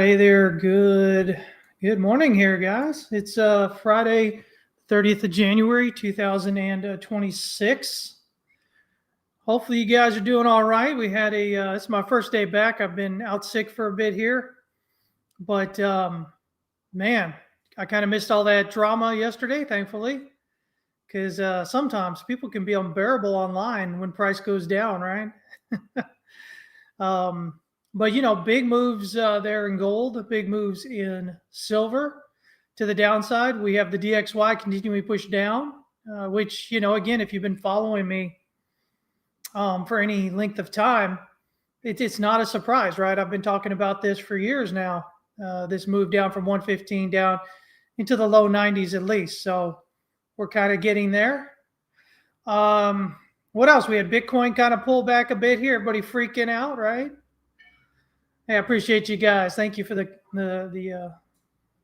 Hey there, good morning here, guys. It's Friday, 30th of January, 2026. Hopefully you guys are doing all right. We had it's my first day back. I've been out sick for a bit here, but man, I kind of missed all that drama yesterday, thankfully, because sometimes people can be unbearable online when price goes down, right? But big moves there in gold, big moves in silver. To the downside, we have the DXY continuing to push down, which again, if you've been following me for any length of time, it's not a surprise, right? I've been talking about this for years now. This move down from 115 down into the low 90s at least. So we're kind of getting there. What else? We had Bitcoin kind of pull back a bit here. Everybody freaking out, right? Hey, I appreciate you guys. Thank you for the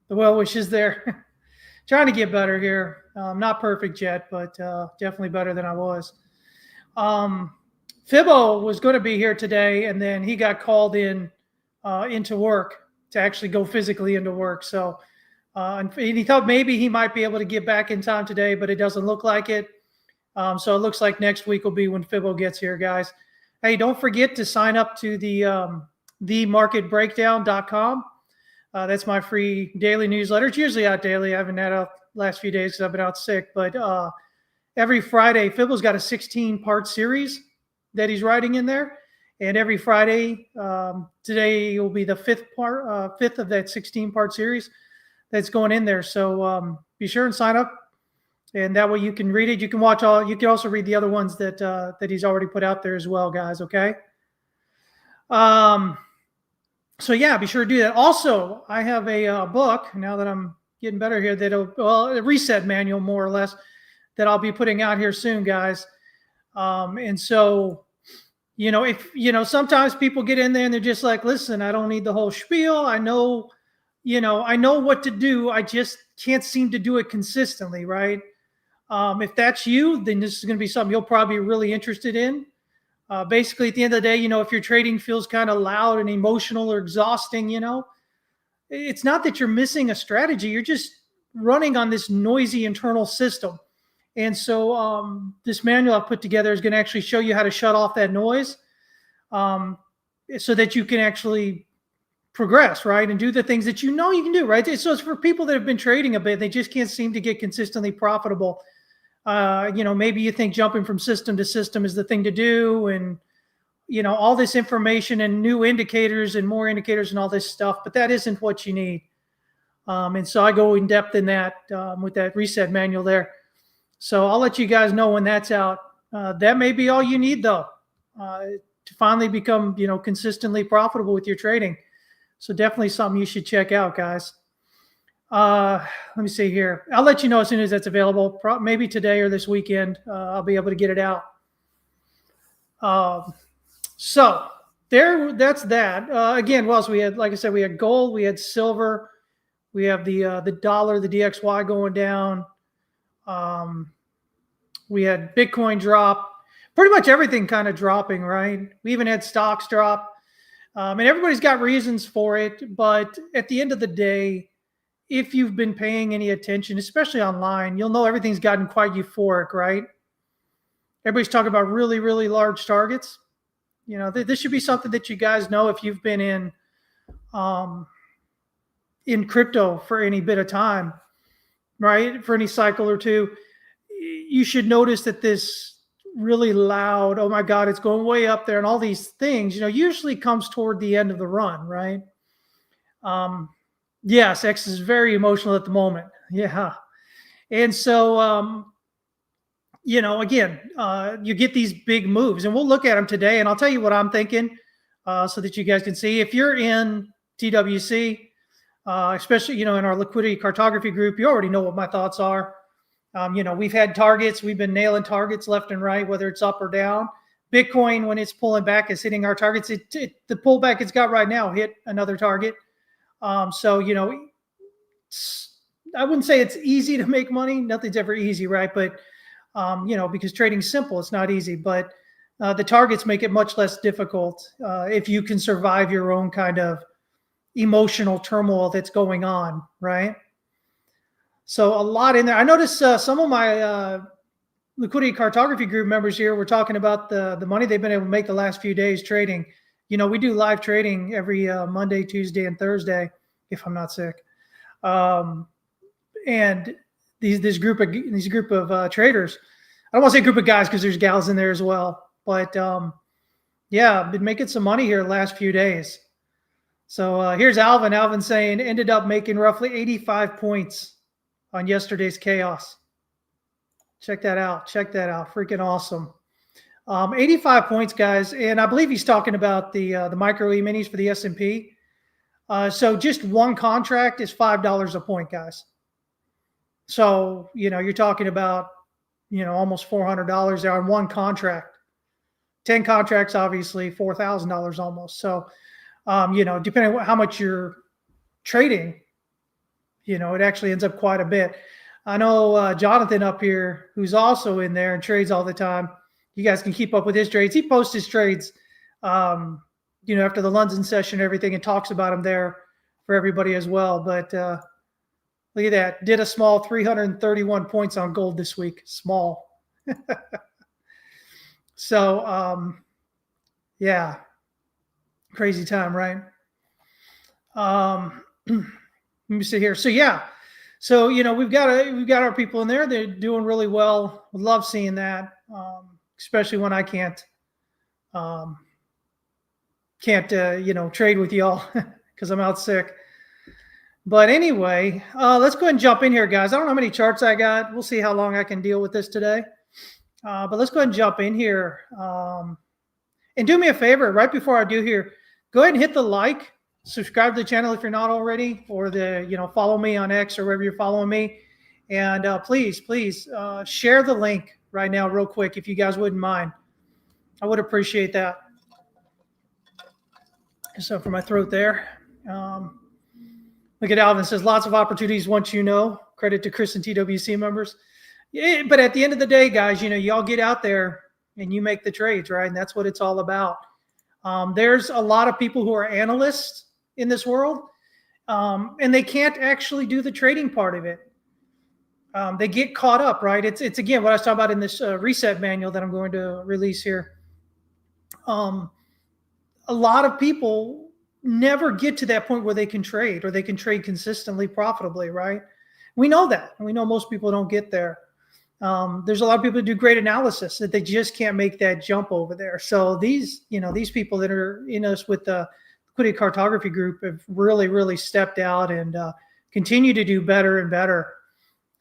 well wishes there. Trying to get better here. Not perfect yet, but definitely better than I was. Fibbo was going to be here today, and then he got called in into work to actually go physically into work. So and he thought maybe he might be able to get back in time today, but it doesn't look like it. So it looks like next week will be when Fibbo gets here, guys. Hey, don't forget to sign up to themarketbreakdown.com. That's my free daily newsletter. It's usually out daily. I haven't had out last few days because I've been out sick. But every Friday, Fibbo's got a 16-part series that he's writing in there. And every Friday, today will be the fifth of that 16-part series that's going in there. So be sure and sign up. And that way you can read it. You can watch all. You can also read the other ones that he's already put out there as well, guys. Okay. So yeah, be sure to do that. Also, I have a book now that I'm getting better here. A reset manual more or less that I'll be putting out here soon, guys. And so, if sometimes people get in there and they're just like, listen, I don't need the whole spiel. I know what to do. I just can't seem to do it consistently, right? If that's you, then this is going to be something you'll probably be really interested in. Basically, at the end of the day, if your trading feels kind of loud and emotional or exhausting, it's not that you're missing a strategy. You're just running on this noisy internal system. And so this manual I've put together is going to actually show you how to shut off that noise so that you can actually progress, right? And do the things that you can do, right? So it's for people that have been trading a bit. They just can't seem to get consistently profitable. Maybe you think jumping from system to system is the thing to do, and all this information and new indicators and more indicators and all this stuff, but that isn't what you need. And so I go in depth in that with that reset manual there. So I'll let you guys know when that's out. That may be all you need though, to finally become consistently profitable with your trading. So definitely something you should check out, guys. Let me see here. I'll let you know as soon as that's available. Maybe today or this weekend, I'll be able to get it out. So that's that. Again, what else we had? Like I said, we had gold, we had silver, we have the dollar, the DXY going down. We had Bitcoin drop. Pretty much everything kind of dropping, right? We even had stocks drop. And everybody's got reasons for it, but at the end of the day, if you've been paying any attention, especially online, you'll know everything's gotten quite euphoric, right? Everybody's talking about really, really large targets. This should be something that you guys know if you've been in crypto for any bit of time, right? For any cycle or two, you should notice that this really loud, oh my God, it's going way up there, and all these things, usually comes toward the end of the run, right? Yes, X is very emotional at the moment. Yeah. And so, again, you get these big moves, and we'll look at them today, and I'll tell you what I'm thinking so that you guys can see. If you're in TWC, especially, in our liquidity cartography group, you already know what my thoughts are. We've had targets. We've been nailing targets left and right, whether it's up or down. Bitcoin, when it's pulling back, is hitting our targets. The pullback it's got right now hit another target. So, I wouldn't say it's easy to make money. Nothing's ever easy, right? But, because trading's simple, it's not easy. But the targets make it much less difficult if you can survive your own kind of emotional turmoil that's going on, right? So a lot in there. I noticed some of my Liquidity Cartography group members here were talking about the money they've been able to make the last few days trading. You know, we do live trading every Monday, Tuesday, and Thursday, if I'm not sick. And this group of traders, I don't want to say group of guys because there's gals in there as well, but yeah, I've been making some money here the last few days. So here's Alvin. Alvin saying ended up making roughly 85 points on yesterday's chaos. Check that out. Check that out. Freaking awesome. 85 points, guys. And I believe he's talking about the micro E-minis for the S&P. So just one contract is $5 a point, guys. So, you know, you're talking about, you know, almost $400 there on one contract. 10 contracts, obviously, $4,000 almost. So, you know, depending on how much you're trading, you know, it actually ends up quite a bit. I know Jonathan up here, who's also in there and trades all the time. You guys can keep up with his trades. He posts his trades, you know, after the London session and everything, and talks about them there for everybody as well. But look at that. Did a small 331 points on gold this week. Small. So, yeah. Crazy time, right? Let me see here. So, yeah. So, you know, we've got our people in there. They're doing really well. We love seeing that, especially when I can't you know, trade with y'all because I'm out sick. But anyway, let's go ahead and jump in here, guys. I don't know how many charts I got. We'll see how long I can deal with this today. But let's go ahead and jump in here. And do me a favor, right before I do here, go ahead and hit the like. Subscribe to the channel if you're not already, or you know, follow me on X or wherever you're following me. And please share the link right now real quick if you guys wouldn't mind. I would appreciate that. So for my throat there. Look at Alvin says lots of opportunities once you know. Credit to Chris and TWC members. Yeah, but at the end of the day, guys, you know, y'all get out there and you make the trades, right? And that's what it's all about. There's a lot of people who are analysts in this world, and they can't actually do the trading part of it. They get caught up, right? It's again what I was talking about in this reset manual that I'm going to release here. A lot of people never get to that point where they can trade, or they can trade consistently, profitably, right? We know that, and we know most people don't get there. There's a lot of people who do great analysis that they just can't make that jump over there. So these, you know, these people that are in us with the Liquidity Cartography group have really stepped out and continue to do better and better.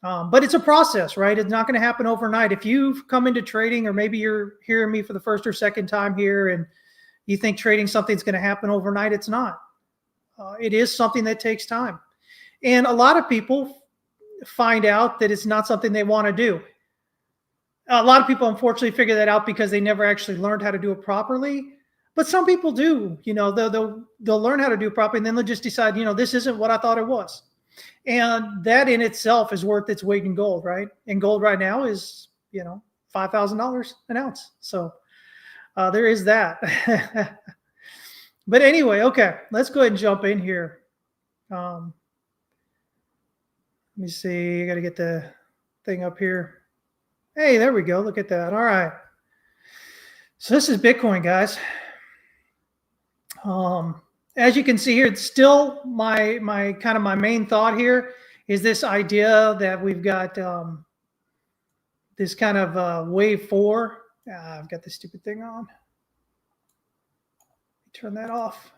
But it's a process, right? It's not going to happen overnight. If you've come into trading, or maybe you're hearing me for the first or second time here, and you think trading something's going to happen overnight, it's not. It is something that takes time. And a lot of people find out that it's not something they want to do. A lot of people, unfortunately, figure that out because they never actually learned how to do it properly. But some people do. You know, they'll learn how to do it properly, and then they'll just decide, you know, this isn't what I thought it was. And that in itself is worth its weight in gold, right? And gold right now is, you know, $5,000 an ounce. So there is that. But anyway, okay, let's go ahead and jump in here. Let me see. I got to get the thing up here. Hey, there we go. Look at that. All right. So this is Bitcoin, guys. As you can see here, it's still my main thought here is this idea that we've got this kind of wave 4. I've got this stupid thing on. Turn that off.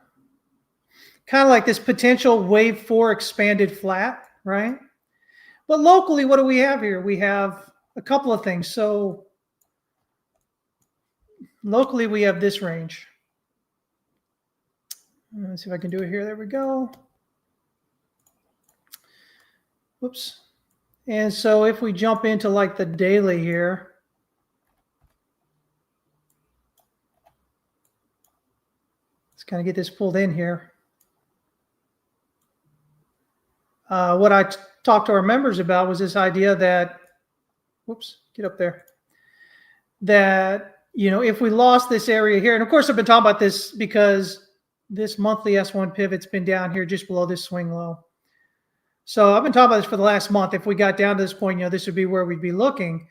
Kind of like this potential wave 4 expanded flat, right? But locally, what do we have here? We have a couple of things. So locally, we have this range. Let's see if I can do it here. There we go. Whoops. And so if we jump into like the daily here, let's kind of get this pulled in here. What I talked to our members about was this idea that, whoops, get up there, that, you know, if we lost this area here, and of course I've been talking about this because this monthly S1 pivot's been down here just below this swing low. So I've been talking about this for the last month. If we got down to this point, this would be where we'd be looking.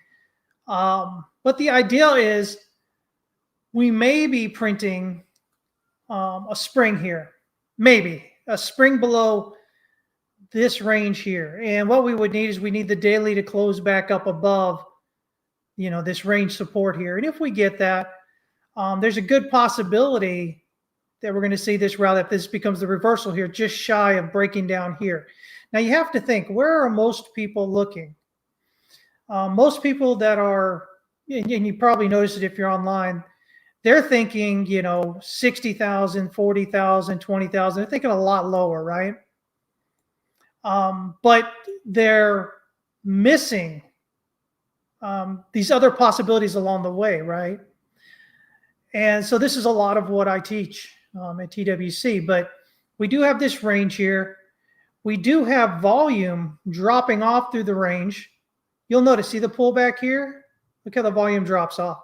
But the ideal is we may be printing a spring here, maybe a spring below this range here. And what we would need is we need the daily to close back up above, this range support here. And if we get that, there's a good possibility that we're going to see this rally if this becomes the reversal here, just shy of breaking down here. Now you have to think, where are most people looking? Most people that are, and you probably notice it if you're online, they're thinking, 60,000, 40,000, 20,000. They're thinking a lot lower, right? But they're missing these other possibilities along the way, right? And so this is a lot of what I teach at TWC, but we do have this range here. We do have volume dropping off through the range. You'll notice, see the pullback here? Look how the volume drops off.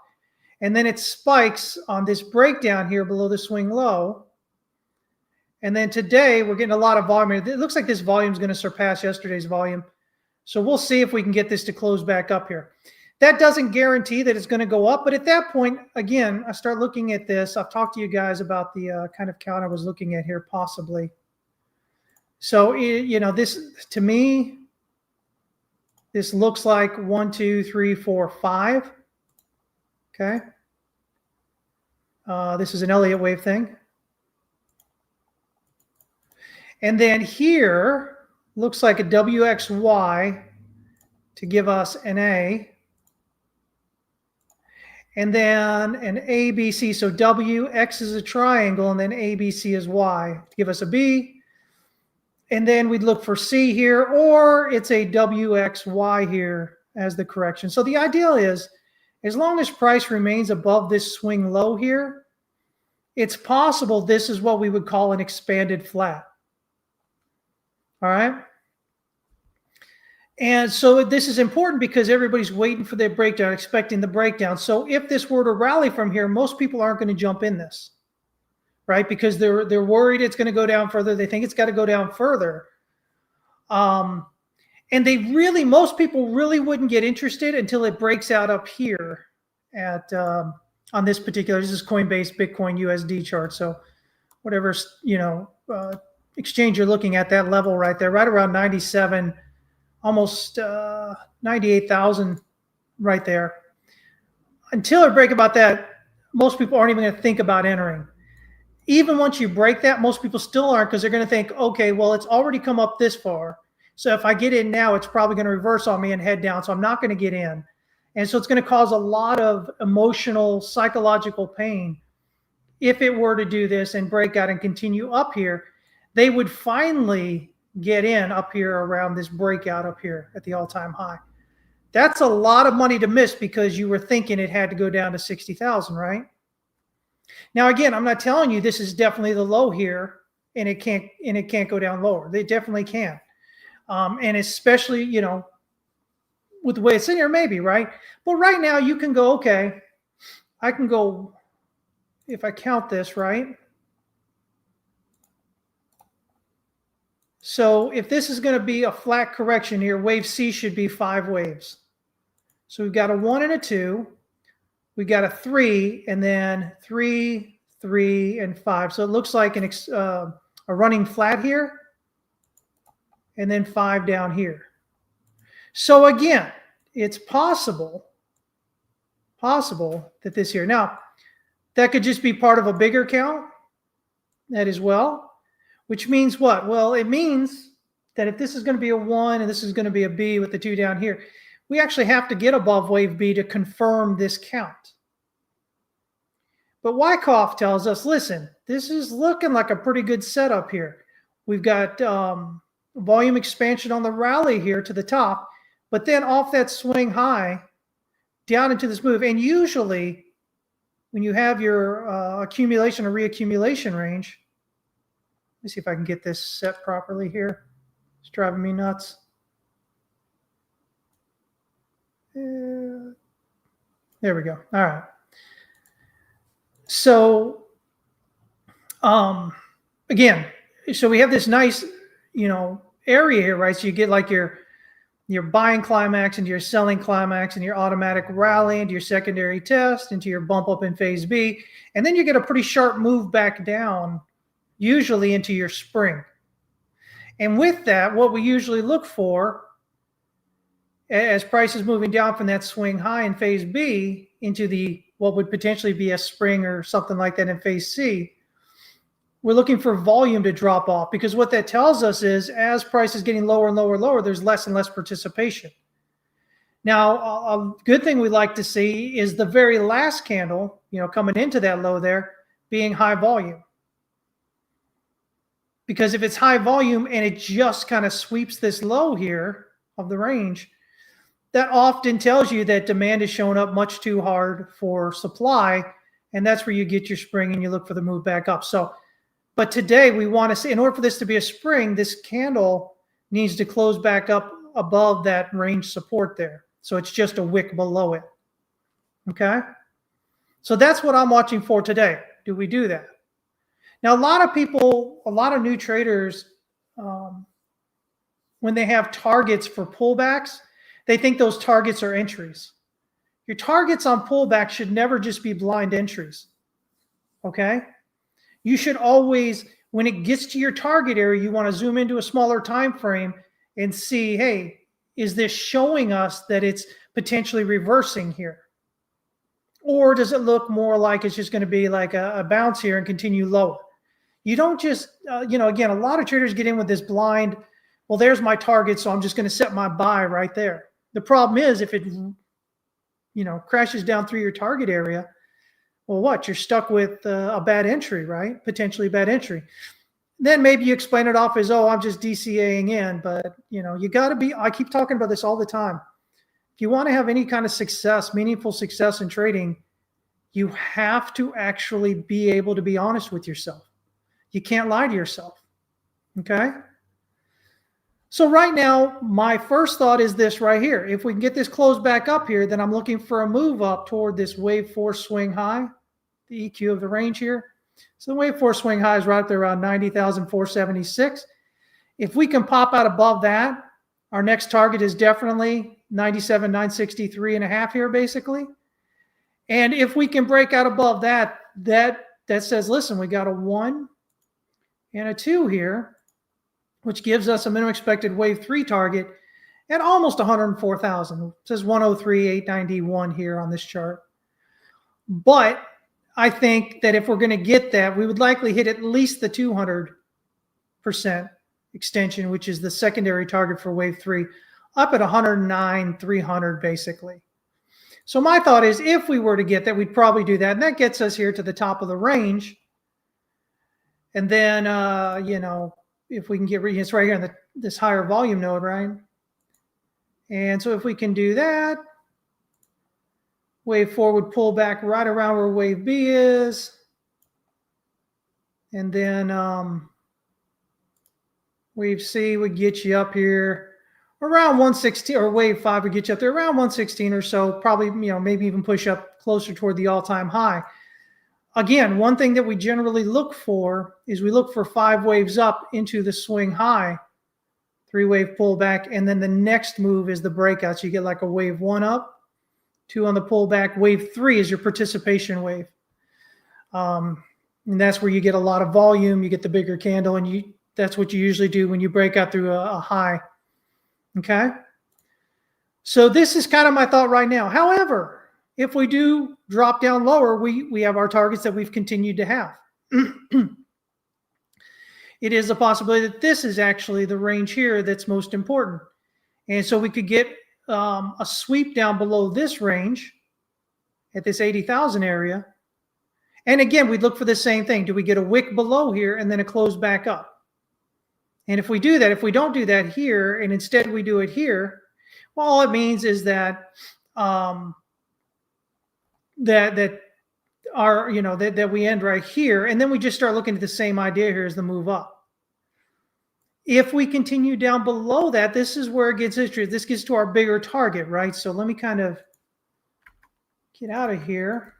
And then it spikes on this breakdown here below the swing low. And then today we're getting a lot of volume. It looks like this volume is going to surpass yesterday's volume. So we'll see if we can get this to close back up here. That doesn't guarantee that it's going to go up. But at that point, again, I start looking at this. I've talked to you guys about the kind of count I was looking at here possibly. So, this, to me, this looks like 1, 2, 3, 4, 5. Okay. This is an Elliott wave thing. And then here looks like a WXY to give us an A. And then an ABC. So WX is a triangle, and then ABC is Y to give us a B. And then we'd look for C here, or it's a WXY here as the correction. So the ideal is, as long as price remains above this swing low here, it's possible this is what we would call an expanded flat. All right. And so this is important because everybody's waiting for their breakdown, expecting the breakdown. So if this were to rally from here, most people aren't going to jump in this, right? Because they're worried it's going to go down further. They think it's got to go down further. And most people really wouldn't get interested until it breaks out up here at on this particular, this is Coinbase Bitcoin USD chart. So whatever, exchange you're looking at, that level right there, right around 97, almost 98,000 right there. Until it break about that, most people aren't even going to think about entering. Even once you break that, most people still aren't, because they're going to think, okay, well, it's already come up this far. So if I get in now, it's probably going to reverse on me and head down. So I'm not going to get in. And so it's going to cause a lot of emotional, psychological pain. If it were to do this and break out and continue up here, they would finally get in up here around this breakout up here at the all-time high. That's a lot of money to miss because you were thinking it had to go down to 60,000, right? Now, again, I'm not telling you this is definitely the low here and it can't go down lower. They definitely can. And especially, with the way it's in here, maybe, right? But right now you can go, okay, I can go, if I count this, right? So if this is going to be a flat correction here, wave C should be 5 waves. So we've got a 1 and a 2. We got a 3, and then 3, 3, and 5. So it looks like a running flat here, and then 5 down here. So again, it's possible that this here. Now, that could just be part of a bigger count, that as well, which means what? Well, it means that if this is going to be a 1 and this is going to be a B with the 2 down here, we actually have to get above wave B to confirm this count. But Wyckoff tells us, listen, this is looking like a pretty good setup here. We've got volume expansion on the rally here to the top, but then off that swing high down into this move. And usually when you have your accumulation or reaccumulation range, let me see if I can get this set properly here. It's driving me nuts. There we go. All right. So Again, so we have this nice, area here, right? So you get like your buying climax into your selling climax and your automatic rally into your secondary test into your bump up in phase B. And then you get a pretty sharp move back down, usually into your spring. And with that, what we usually look for as price is moving down from that swing high in phase B into the what would potentially be a spring or something like that in phase C, we're looking for volume to drop off, because what that tells us is as price is getting lower and lower and lower, there's less and less participation. Now, a good thing we like to see is the very last candle, coming into that low there, being high volume. Because if it's high volume and it just kind of sweeps this low here of the range, that often tells you that demand is showing up much too hard for supply, and that's where you get your spring and you look for the move back up. So, but today we want to see, in order for this to be a spring, this candle needs to close back up above that range support there. So it's just a wick below it. Okay? So that's what I'm watching for today. Do we do that? Now, a lot of new traders, when they have targets for pullbacks, they think those targets are entries. Your targets on pullback should never just be blind entries. Okay? You should always, when it gets to your target area, you want to zoom into a smaller time frame and see, hey, is this showing us that it's potentially reversing here? Or does it look more like it's just going to be like a bounce here and continue lower? You don't just, again, a lot of traders get in with this blind, well, there's my target, so I'm just going to set my buy right there. The problem is if it, crashes down through your target area, well, what? You're stuck with a bad entry, right? Potentially bad entry. Then maybe you explain it off as, oh, I'm just DCAing in. But, you got to be, I keep talking about this all the time. If you want to have any kind of success, meaningful success in trading, you have to actually be able to be honest with yourself. You can't lie to yourself. Okay? So right now, my first thought is this right here. If we can get this closed back up here, then I'm looking for a move up toward this wave 4 swing high, the EQ of the range here. So the wave 4 swing high is right up there around 90,476. If we can pop out above that, our next target is definitely 97,963 and a half here, basically. And if we can break out above that, that says, listen, we got a 1 and a 2 here, which gives us a minimum expected wave 3 target at almost 104,000. It says 103,891 here on this chart. But I think that if we're going to get that, we would likely hit at least the 200% extension, which is the secondary target for wave 3, up at 109,300 basically. So my thought is if we were to get that, we'd probably do that. And that gets us here to the top of the range. And then, if we can get, it's right here on this higher volume node, right? And so if we can do that, wave 4 would pull back right around where wave B is. And then wave C would get you up here around 116, or wave 5 would get you up there around 116 or so, probably, maybe even push up closer toward the all-time high. Again, one thing that we generally look for is we look for 5 waves up into the swing high, 3-wave pullback, and then the next move is the breakout. So you get like a wave 1 up, 2 on the pullback. Wave 3 is your participation wave. And that's where you get a lot of volume, you get the bigger candle, and that's what you usually do when you break out through a high. Okay? So this is kind of my thought right now. However, if we do drop down lower, we have our targets that we've continued to have. It is a possibility that this is actually the range here that's most important. And so we could get a sweep down below this range at this 80,000 area. And again, we'd look for the same thing. Do we get a wick below here and then a close back up? And if we do that, if we don't do that here, and instead we do it here, well, all it means is that that we end right here, and then we just start looking at the same idea here as the move up. If we continue down below that, this is where it gets interesting. This gets to our bigger target, right? So let me kind of get out of here.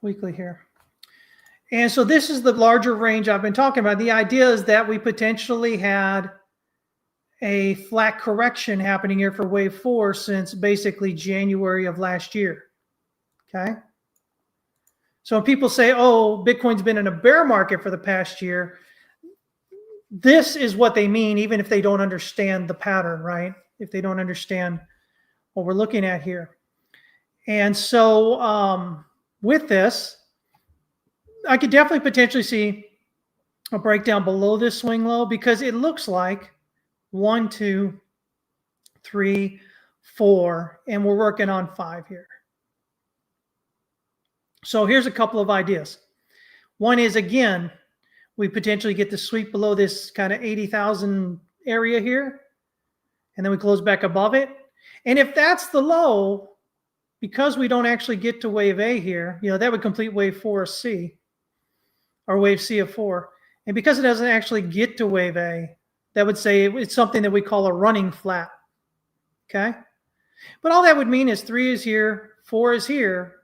weekly here. And so this is the larger range I've been talking about. The idea is that we potentially had a flat correction happening here for wave 4 since basically January of last year. Okay. So when people say, oh, Bitcoin's been in a bear market for the past year, this is what they mean, even if they don't understand the pattern, right? If they don't understand what we're looking at here. And so with this, I could definitely potentially see a breakdown below this swing low because it looks like 1, 2, 3, 4, and we're working on 5 here. So here's a couple of ideas. One is, again, we potentially get the sweep below this kind of 80,000 area here, and then we close back above it. And if that's the low, because we don't actually get to wave A here, that would complete wave 4C, or wave C of 4. And because it doesn't actually get to wave A, that would say it's something that we call a running flat. Okay? But all that would mean is 3 is here, 4 is here.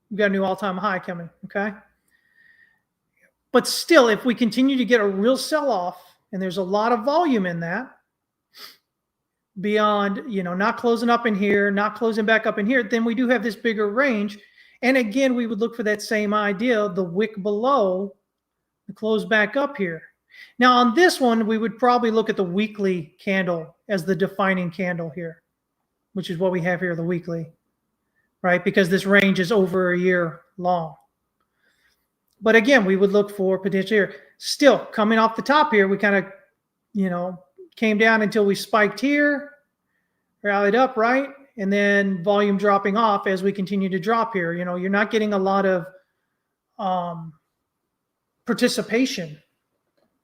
We've got a new all-time high coming. Okay? But still, if we continue to get a real sell-off, and there's a lot of volume in that, beyond, not closing up in here, not closing back up in here, then we do have this bigger range. And again, we would look for that same idea, the wick below, the close back up here. Now on this one, we would probably look at the weekly candle as the defining candle here, which is what we have here, the weekly, right? Because this range is over a year long. But again, we would look for potential here. Still, coming off the top here, we kind of, came down until we spiked here, rallied up, right? And then volume dropping off as we continue to drop here. You're not getting a lot of participation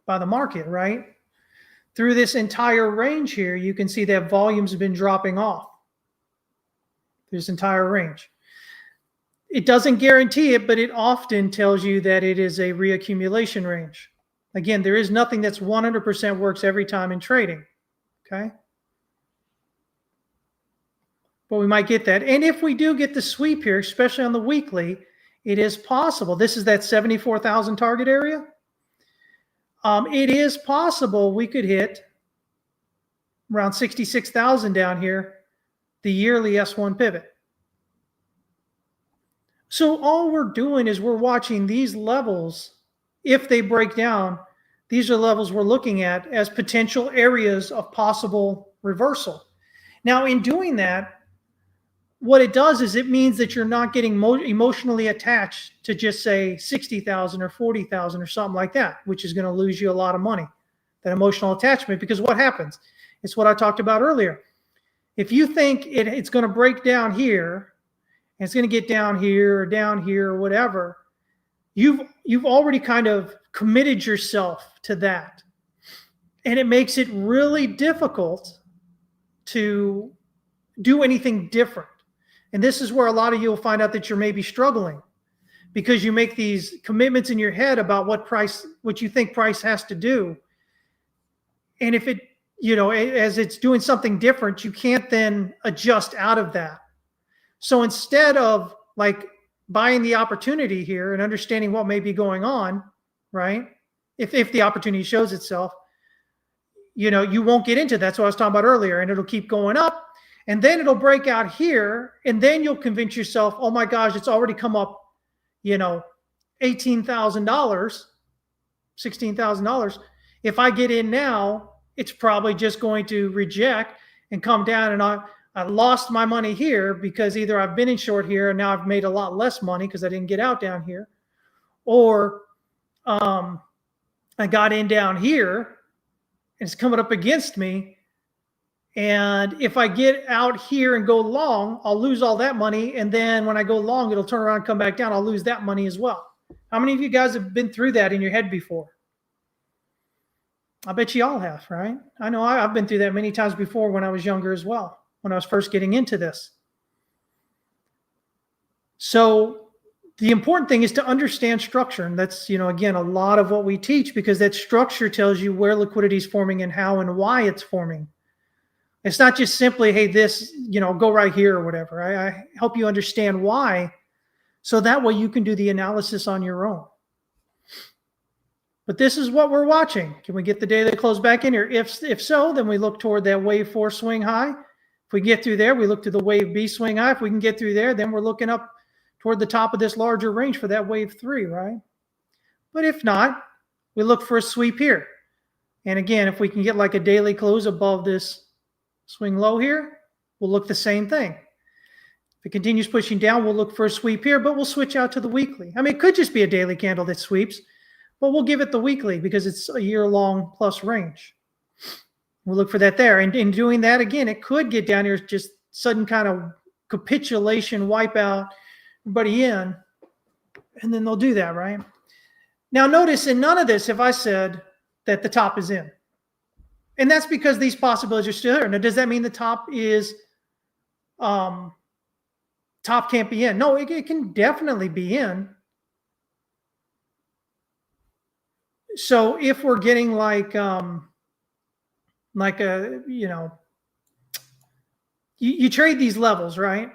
by the market, right? Through this entire range here, you can see that volumes have been dropping off. This entire range. It doesn't guarantee it, but it often tells you that it is a reaccumulation range. Again, there is nothing that's 100% works every time in trading, okay? But we might get that. And if we do get the sweep here, especially on the weekly, it is possible. This is that 74,000 target area. It is possible we could hit around 66,000 down here, the yearly S1 pivot. So all we're doing is we're watching these levels. If they break down, these are levels we're looking at as potential areas of possible reversal. Now, in doing that, what it does is it means that you're not getting emotionally attached to just say 60,000 or 40,000 or something like that, which is going to lose you a lot of money, that emotional attachment. Because what happens? It's what I talked about earlier. If you think it's going to break down here, and it's going to get down here or whatever, you've already kind of committed yourself to that. And it makes it really difficult to do anything different. And this is where a lot of you will find out that you're maybe struggling because you make these commitments in your head about what you think price has to do. And if it, as it's doing something different, you can't then adjust out of that. So instead of like buying the opportunity here and understanding what may be going on, right? If the opportunity shows itself, you won't get into that. That's what I was talking about earlier. And it'll keep going up. And then it'll break out here. And then you'll convince yourself, oh my gosh, it's already come up, $18,000, $16,000. If I get in now, it's probably just going to reject and come down. And I lost my money here because either I've been in short here and now I've made a lot less money because I didn't get out down here, or I got in down here and it's coming up against me. And if I get out here and go long, I'll lose all that money. And then when I go long, it'll turn around and come back down. I'll lose that money as well. How many of you guys have been through that in your head before? I bet you all have, right? I know I've been through that many times before when I was younger as well, when I was first getting into this. So the important thing is to understand structure. And that's, again, a lot of what we teach, because that structure tells you where liquidity is forming and how and why it's forming. It's not just simply, hey, this, go right here or whatever. I help you understand why So that way you can do the analysis on your own. But this is what we're watching. Can we get the daily close back in here? If so, then we look toward that wave 4 swing high. If we get through there, we look to the wave B swing high. If we can get through there, then we're looking up toward the top of this larger range for that wave 3, right? But if not, we look for a sweep here. And again, if we can get like a daily close above this swing low here, we'll look the same thing. If it continues pushing down, we'll look for a sweep here, but we'll switch out to the weekly. I mean, it could just be a daily candle that sweeps, but we'll give it the weekly because it's a year-long plus range. We'll look for that there. And in doing that, again, it could get down here, just sudden kind of capitulation, wipe out everybody in, and then they'll do that, right? Now, notice in none of this have I said that the top is in. And that's because these possibilities are still there. Now, does that mean the top is, top can't be in? No, it can definitely be in. So if we're getting like a, you trade these levels, right?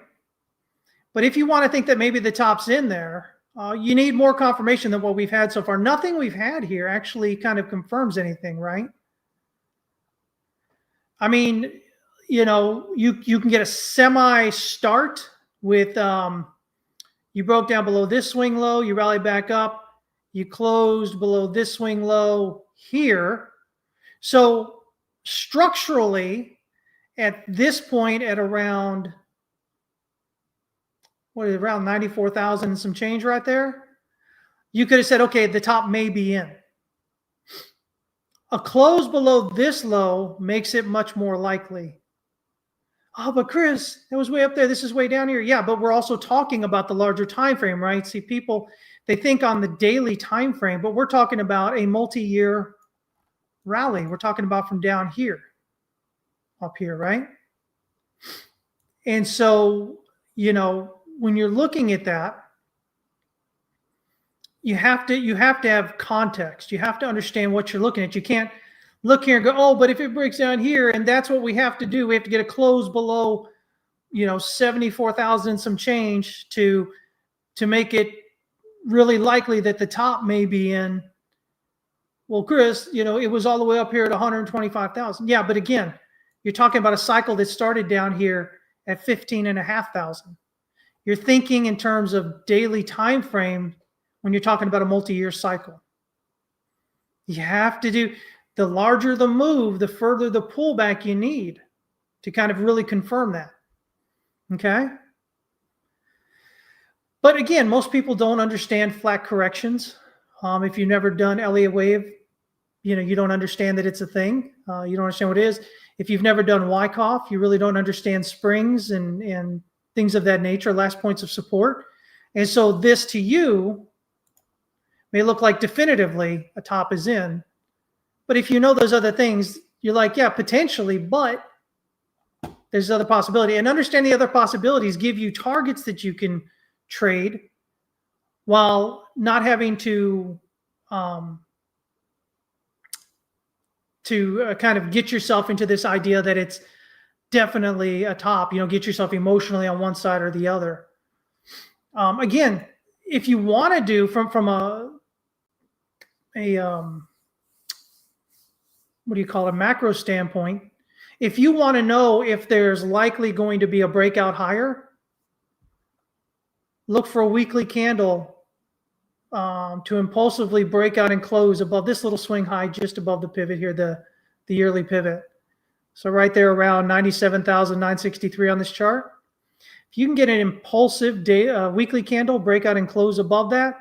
But if you want to think that maybe the top's in there, you need more confirmation than what we've had so far. Nothing we've had here actually kind of confirms anything, right? I mean, you can get a semi start with, you broke down below this swing low, you rallied back up, you closed below this swing low here. So structurally, at this point at around, what is it, around 94,000 and some change right there, you could have said, okay, the top may be in. A close below this low makes it much more likely. Oh, but Chris, that was way up there. This is way down here. Yeah, but we're also talking about the larger time frame, right? See, people, they think on the daily time frame, but we're talking about a multi-year rally. We're talking about from down here, up here, right? And so, when you're looking at that, you have to have context. You have to understand what you're looking at. You can't look here and go, oh, but if it breaks down here, and that's what we have to do. We have to get a close below, 74,000 and some change to make it really likely that the top may be in. Well, Chris, it was all the way up here at 125,000. Yeah, but again, you're talking about a cycle that started down here at 15,500. You're thinking in terms of daily time frame when you're talking about a multi-year cycle. You have to do, the larger the move, the further the pullback you need to kind of really confirm that. Okay? But again, most people don't understand flat corrections. If you've never done Elliott wave, you don't understand that it's a thing. You don't understand what it is. If you've never done Wyckoff, you really don't understand springs and things of that nature, last points of support. And so this to you may look like definitively a top is in. But if you know those other things, you're like, yeah, potentially, but there's other possibility. And understanding the other possibilities give you targets that you can trade while not having to kind of get yourself into this idea that it's definitely a top, get yourself emotionally on one side or the other. Again, if you want to do from a what do you call it, macro standpoint, if you want to know if there's likely going to be a breakout higher, look for a weekly candle to impulsively break out and close above this little swing high just above the pivot here, the yearly pivot. So right there around 97,963 on this chart. If you can get an impulsive weekly candle, break out and close above that,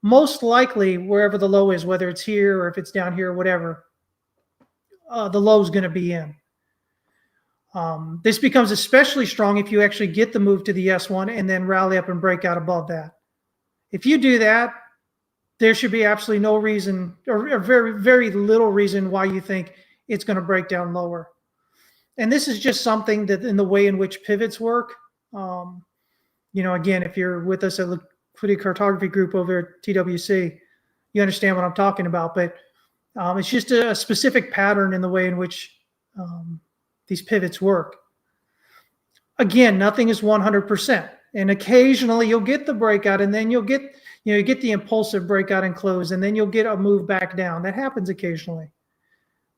most likely wherever the low is, whether it's here or if it's down here or whatever, the low is going to be in. This becomes especially strong if you actually get the move to the S1 and then rally up and break out above that. If you do that, there should be absolutely no reason or very, very little reason why you think it's going to break down lower. And this is just something that in the way in which pivots work, again, if you're with us at Liquidity Cartography Group over at TWC, you understand what I'm talking about. But it's just a specific pattern in the way in which these pivots work. Again, nothing is 100%. And occasionally you'll get the breakout, and then you'll get, you get the impulsive breakout and close, and then you'll get a move back down. That happens occasionally.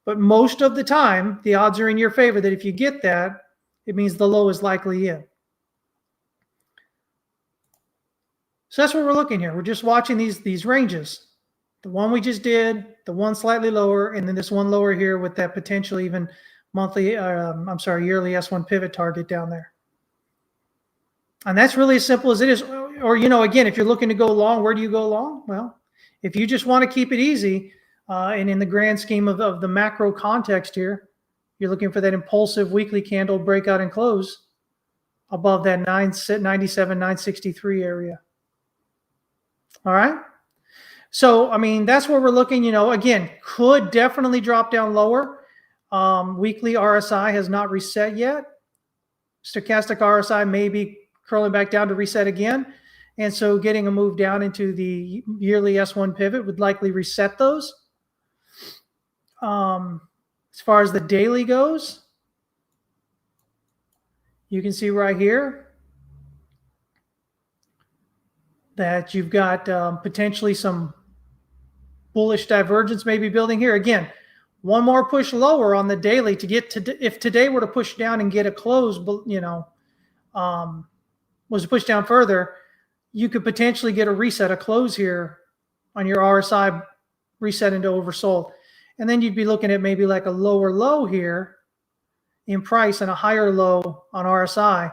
But most of the time, the odds are in your favor that if you get that, it means the low is likely in. So that's what we're looking here. We're just watching these ranges. The one we just did, the one slightly lower, and then this one lower here with that potential even monthly, yearly S1 pivot target down there. And that's really as simple as it is. Or, again, if you're looking to go long, where do you go long? Well, if you just want to keep it easy, and in the grand scheme of the macro context here, you're looking for that impulsive weekly candle breakout and close above that 997, 963 area. All right. So, I mean, that's where we're looking, again, could definitely drop down lower. Weekly RSI has not reset yet. Stochastic RSI may be curling back down to reset again. And so getting a move down into the yearly S1 pivot would likely reset those. As far as the daily goes, you can see right here that you've got potentially some bullish divergence maybe building here. Again, one more push lower on the daily to get to, if today were to push down and get a close, was to push down further, you could potentially get a reset, a close here on your RSI reset into oversold. And then you'd be looking at maybe like a lower low here in price and a higher low on RSI,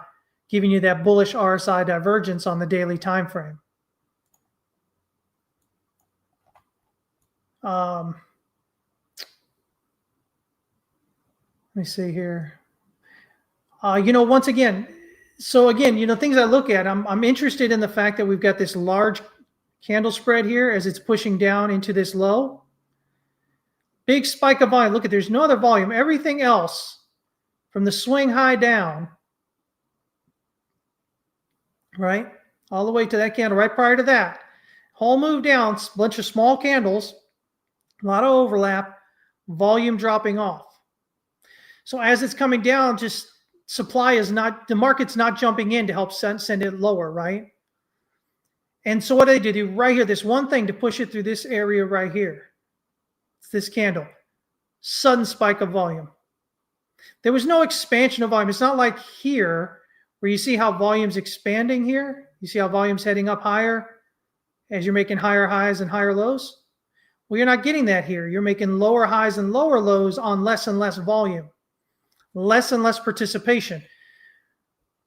giving you that bullish RSI divergence on the daily time frame. Let me see here. Once again, things I look at, I'm interested in the fact that we've got this large candle spread here as it's pushing down into this low. Big spike of volume. Look at, there's no other volume. Everything else from the swing high down, right, all the way to that candle right prior to that, whole move down, bunch of small candles, a lot of overlap, volume dropping off. So as it's coming down, just supply is not, the market's not jumping in to help send it lower, right? And so what they do right here, this one thing to push it through this area right here. It's this candle. Sudden spike of volume. There was no expansion of volume. It's not like here where you see how volume's expanding here. You see how volume's heading up higher as you're making higher highs and higher lows. Well, you're not getting that here. You're making lower highs and lower lows on less and less volume, less and less participation.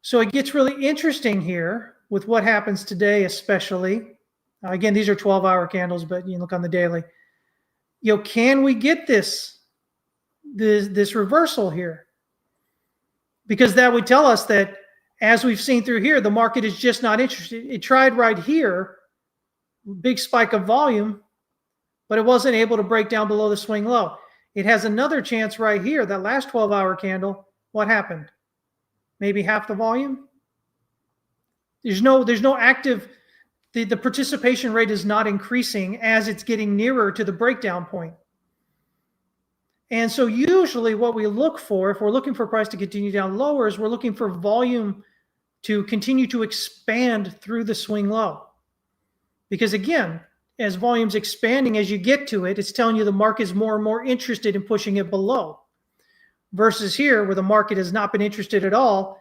So it gets really interesting here with what happens today, especially. Again, these are 12-hour candles, but you look on the daily. Can we get this reversal here? Because that would tell us that, as we've seen through here, the market is just not interested. It tried right here, big spike of volume, but it wasn't able to break down below the swing low. It has another chance right here, that last 12-hour candle. What happened? Maybe half the volume? There's no active, the participation rate is not increasing as it's getting nearer to the breakdown point. And so usually what we look for, if we're looking for price to continue down lower, is we're looking for volume to continue to expand through the swing low. Because again, as volume's expanding, as you get to it, it's telling you the market is more and more interested in pushing it below. Versus here, where the market has not been interested at all,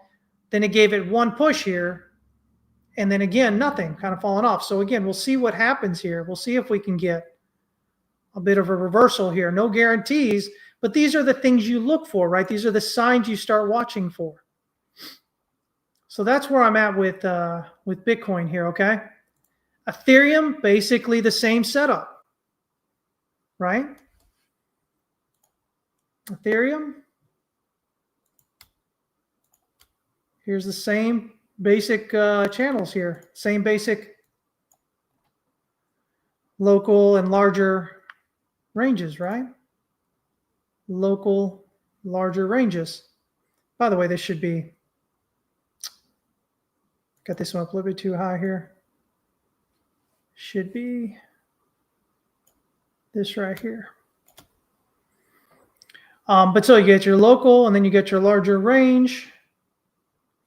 then it gave it one push here, and then again, nothing, kind of falling off. So again, we'll see what happens here. We'll see if we can get a bit of a reversal here. No guarantees, but these are the things you look for, right? These are the signs you start watching for. So that's where I'm at with Bitcoin here, okay? Ethereum, basically the same setup, right? Ethereum. Here's the same basic channels here. Same basic local and larger ranges, right? Local, larger ranges. By the way, this should be, got this one up a little bit too high here. Should be this right here. But so you get your local, and then you get your larger range.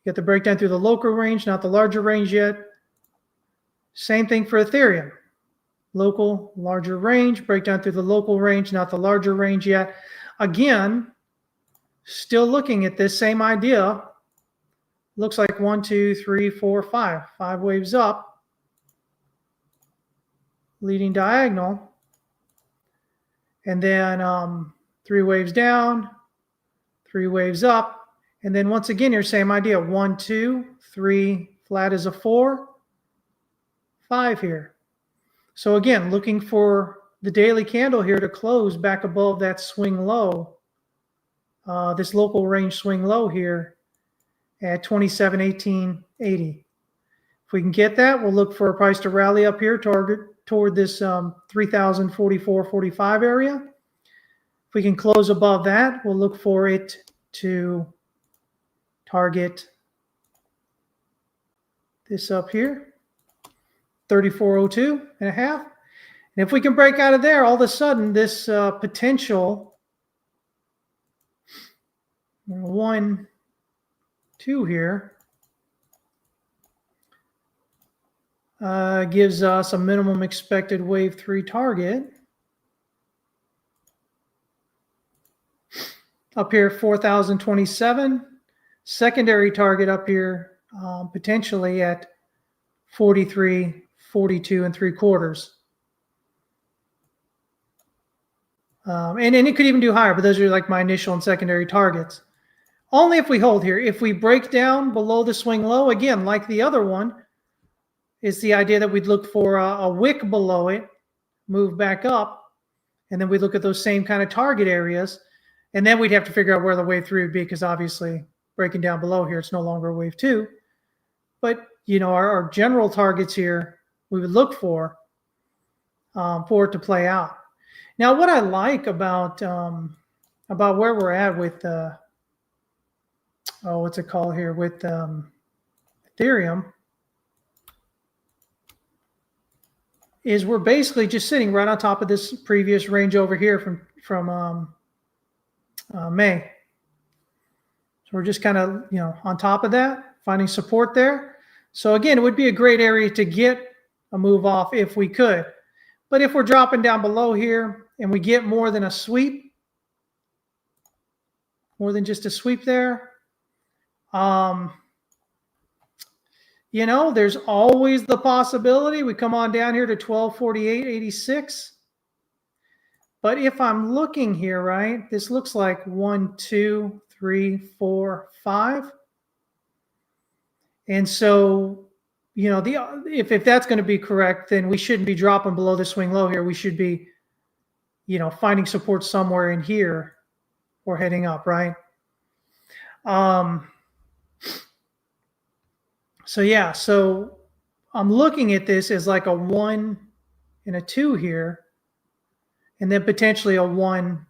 You get the breakdown through the local range, not the larger range yet. Same thing for Ethereum. Local, larger range, breakdown through the local range, not the larger range yet. Again, still looking at this same idea. Looks like 1, 2, 3, 4, 5. 5 waves up, leading diagonal. And then 3 waves down, 3 waves up. And then once again, your same idea. 1, 2, 3, flat is a 4, 5 here. So again, looking for the daily candle here to close back above that swing low, this local range swing low here at 27.1880. If we can get that, we'll look for a price to rally up here toward this 3,044.45 area. If we can close above that, we'll look for it to target this up here. 3402 and a half. And if we can break out of there, all of a sudden this potential 1, 2 here gives us a minimum expected wave 3 target. Up here, 4,027. Secondary target up here potentially at 43, 42 3/4. And it could even do higher, but those are like my initial and secondary targets. Only if we hold here. If we break down below the swing low, again, like the other one, is the idea that we'd look for a wick below it, move back up, and then we look at those same kind of target areas, and then we'd have to figure out where the wave 3 would be, because obviously breaking down below here, it's no longer a wave 2. But you know, our general targets here, we would look for it to play out. Now, what I like about where we're at with what's it called here with Ethereum is we're basically just sitting right on top of this previous range over here from May. So we're just kind of, you know, on top of that, finding support there. So again, it would be a great area to get a move off if we could. But if we're dropping down below here and we get more than a sweep, more than just a sweep there, you know, there's always the possibility we come on down here to 1248.86. But if I'm looking here, right, this looks like 1, 2, 3, 4, 5. And so, you know, if that's going to be correct, then we shouldn't be dropping below the swing low here. We should be, you know, finding support somewhere in here or heading up, right? So yeah, so I'm looking at this as like a 1 and a 2 here, and then potentially a 1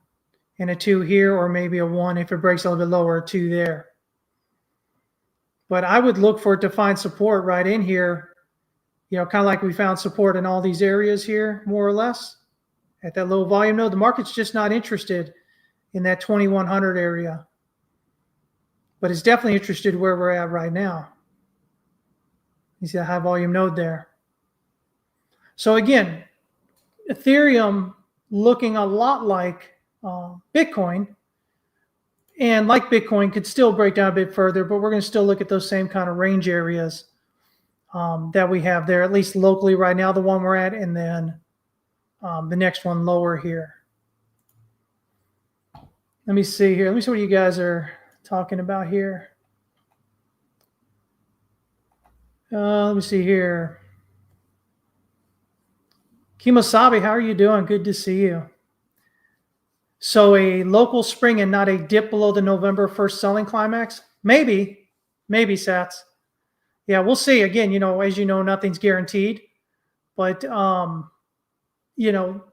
and a 2 here, or maybe a 1 if it breaks a little bit lower, a 2 there. But I would look for it to find support right in here, you know, kind of like we found support in all these areas here, more or less, at that low volume node. The market's just not interested in that 2100 area, but it's definitely interested where we're at right now. You see the high volume node there. So again, Ethereum looking a lot like Bitcoin, and like Bitcoin could still break down a bit further, but we're going to still look at those same kind of range areas that we have there, at least locally right now, the one we're at, and then the next one lower here. Let me see here. Let me see what you guys are talking about here. Let me see here. Kimosabi, how are you doing? Good to see you. So a local spring and not a dip below the November 1st selling climax? Maybe, Sats. Yeah, we'll see. Again, you know, as you know, nothing's guaranteed. But, you know,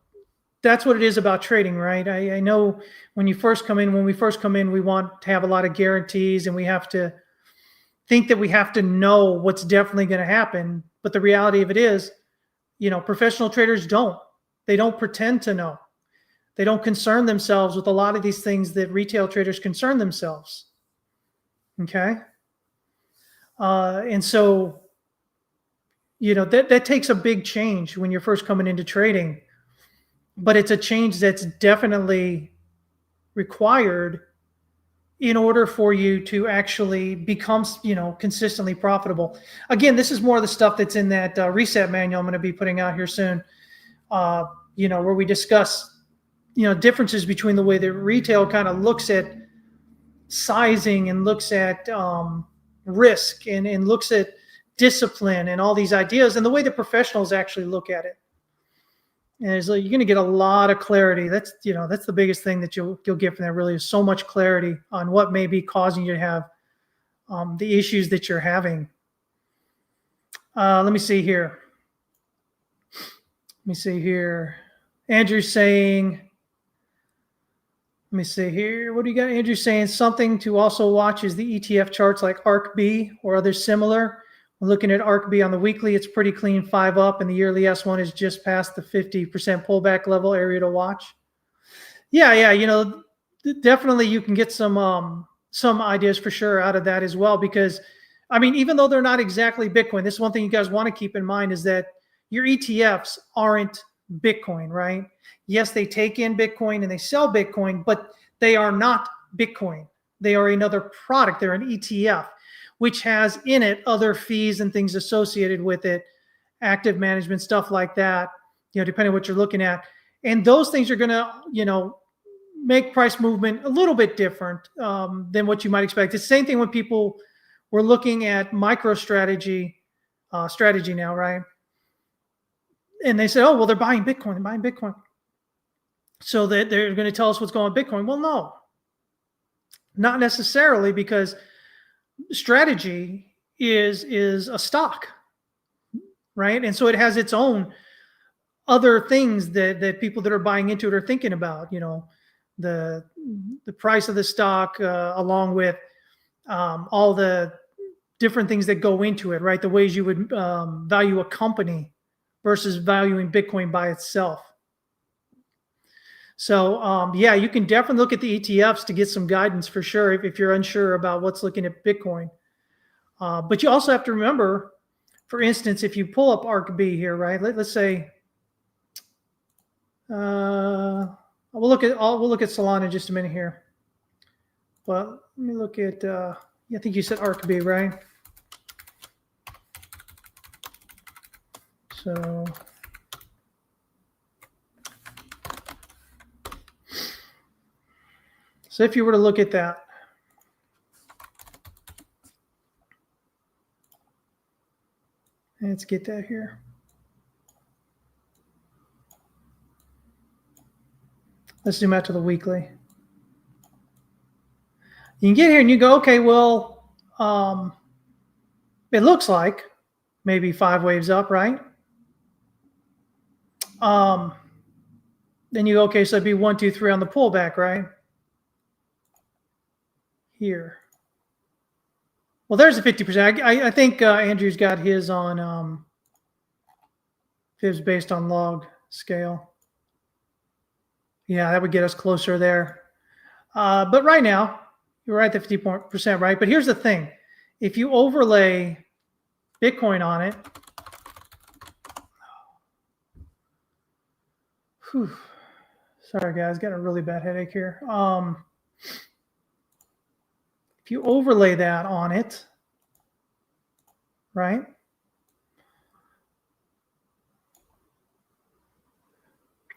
that's what it is about trading, right? I know when we first come in, we want to have a lot of guarantees, and we have to think that we have to know what's definitely going to happen. But the reality of it is, you know, professional traders don't. They don't pretend to know. They don't concern themselves with a lot of these things that retail traders concern themselves. Okay? And so, that takes a big change when you're first coming into trading, but it's a change that's definitely required in order for you to actually become, consistently profitable. Again, this is more of the stuff that's in that reset manual I'm going to be putting out here soon, where we discuss, differences between the way that retail kind of looks at sizing and looks at risk and looks at discipline and all these ideas, and the way the professionals actually look at it. And it's like, you're going to get a lot of clarity. That's the biggest thing that you'll get from that. Really, is so much clarity on what may be causing you to have the issues that you're having. Let me see here. Andrew's saying, let me see here. What do you got? Andrew saying something to also watch is the ETF charts like ARCB or others similar. When looking at ARCB on the weekly, it's pretty clean, 5 up, and the yearly S1 is just past the 50% pullback level area to watch. Yeah. Definitely you can get some ideas for sure out of that as well, because even though they're not exactly Bitcoin, this is one thing you guys want to keep in mind, is that your ETFs aren't Bitcoin, right? Yes, they take in Bitcoin and they sell Bitcoin, but they are not Bitcoin. They are another product. They're an ETF, which has in it other fees and things associated with it, active management, stuff like that, depending on what you're looking at. And those things are going to, make price movement a little bit different than what you might expect. It's the same thing when people were looking at MicroStrategy strategy now, right? And they say, oh, well, they're buying Bitcoin. So that they're going to tell us what's going on with Bitcoin. Well, no, not necessarily, because strategy is a stock, right? And so it has its own other things that people that are buying into it are thinking about, the price of the stock, along with all the different things that go into it, right? The ways you would value a company versus valuing Bitcoin by itself. So you can definitely look at the ETFs to get some guidance for sure if you're unsure about what's looking at Bitcoin. But you also have to remember, for instance, if you pull up ARCB here, right? Let's say we'll look at Solana in just a minute here. But let me look at I think you said ARCB, right? So if you were to look at that, let's get that here. Let's zoom out to the weekly. You can get here and you go, okay, well, it looks like maybe 5 waves up, right? Then you go, okay, so it'd be 1, 2, 3 on the pullback, right? Here. Well, there's a 50%. I think Andrew's got his on fibs based on log scale. Yeah, that would get us closer there. But right now, you're right at the 50%, right? But here's the thing. If you overlay Bitcoin on it, sorry guys, got a really bad headache here. If you overlay that on it, right?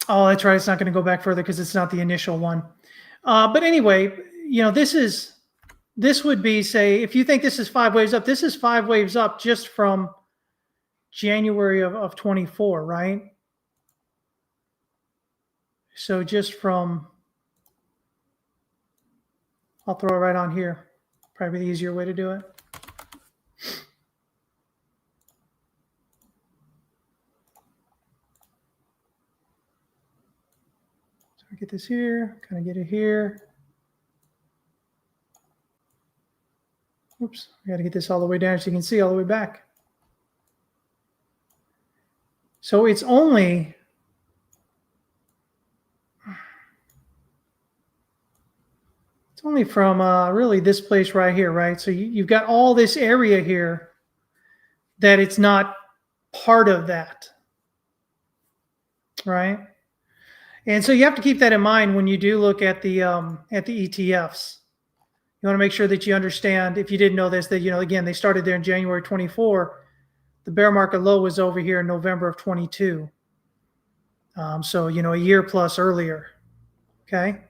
Oh, that's right. It's not going to go back further because it's not the initial one. But anyway, this would be, say, if you think this is 5 waves up, this is 5 waves up just from January of 24, right? So just from, I'll throw it right on here. Probably the easier way to do it. So I get this here, kind of get it here. Oops, I got to get this all the way down so you can see all the way back. So it's only only from really this place right here, right? So you've got all this area here that it's not part of that, right? And so you have to keep that in mind when you do look at the ETFs. You want to make sure that you understand, if you didn't know this, that, again, they started there in January 24. The bear market low was over here in November of 22. So, a year plus earlier. Okay.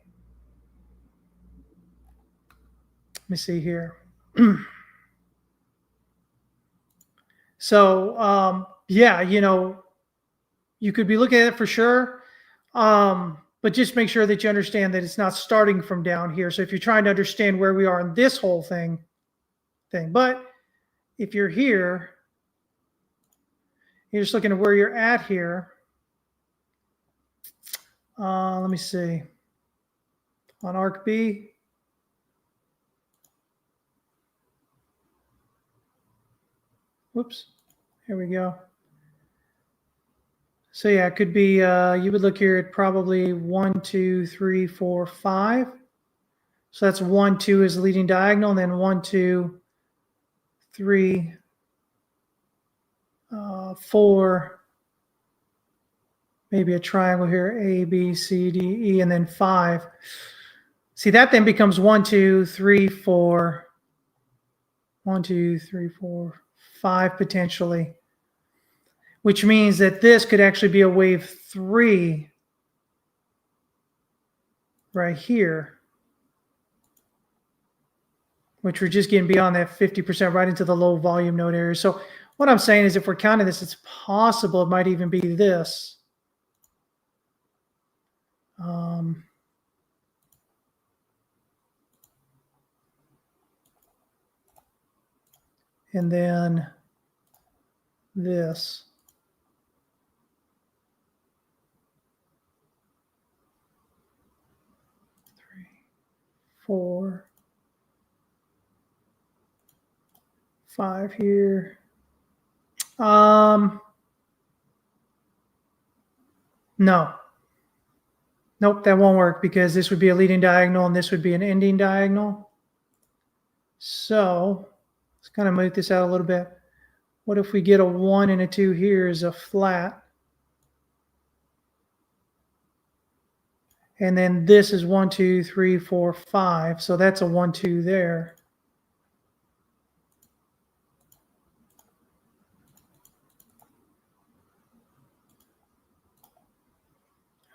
Let me see here. So, yeah, you could be looking at it for sure. But just make sure that you understand that it's not starting from down here. So if you're trying to understand where we are in this whole thing. But if you're here, you're just looking at where you're at here. Let me see. On ARC-B. Whoops. Here we go. So yeah, it could be, you would look here at probably 1, 2, 3, 4, 5. So that's 1, 2 is the leading diagonal, and then 1, 2, 3, 4, maybe a triangle here, A, B, C, D, E, and then 5. See, that then becomes 1, 2, 3, 4, 1, 2, 3, 4, 5 potentially, which means that this could actually be a wave 3 right here, which we're just getting beyond that 50% right into the low volume node area. So what I'm saying is, if we're counting this, it's possible it might even be this. And then this. 3, 4, 5 here. No. Nope, that won't work, because this would be a leading diagonal and this would be an ending diagonal. So let's kind of move this out a little bit. What if we get a 1 and a 2 here as a flat? And then this is 1, 2, 3, 4, 5. So that's a 1, 2 there.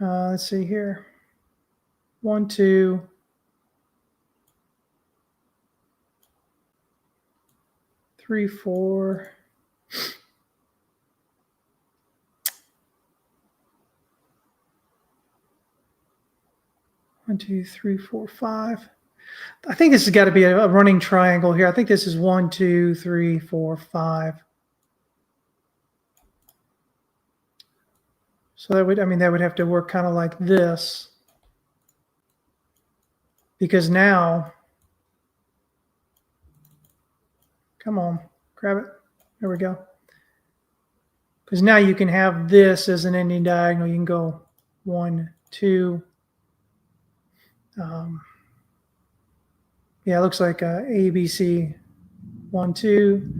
Let's see here. 1, 2. 3, 4. One, 2, 3, 4, 5. I think this has got to be a running triangle here. I think this is 1, 2, 3, 4, 5. So that would, that would have to work kind of like this, because now, come on, grab it. There we go. Because now you can have this as an ending diagonal. You can go 1, 2. Yeah, it looks like ABC 1, 2,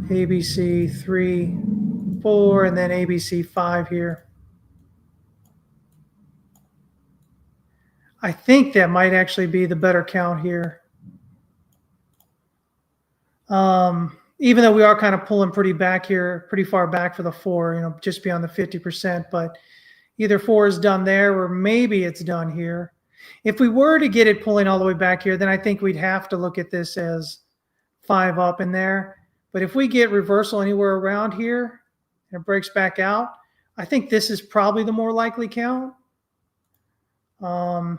ABC 3, 4, and then ABC 5 here. I think that might actually be the better count here. Even though we are kind of pulling pretty back here, pretty far back for the 4, just beyond the 50%, but either 4 is done there, or maybe it's done here. If we were to get it pulling all the way back here, then I think we'd have to look at this as 5 up in there. But if we get reversal anywhere around here and it breaks back out, I think this is probably the more likely count. And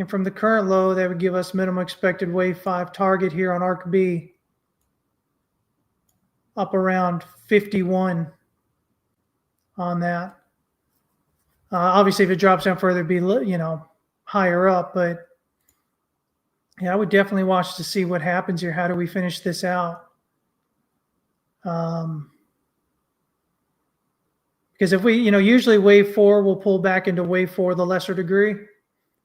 from the current low, that would give us minimum expected wave 5 target here on ARC-B up around 51 on that. Obviously, if it drops down further, it'd be, higher up. But yeah, I would definitely watch to see what happens here. How do we finish this out? Because if we, usually wave 4 will pull back into wave 4, the lesser degree.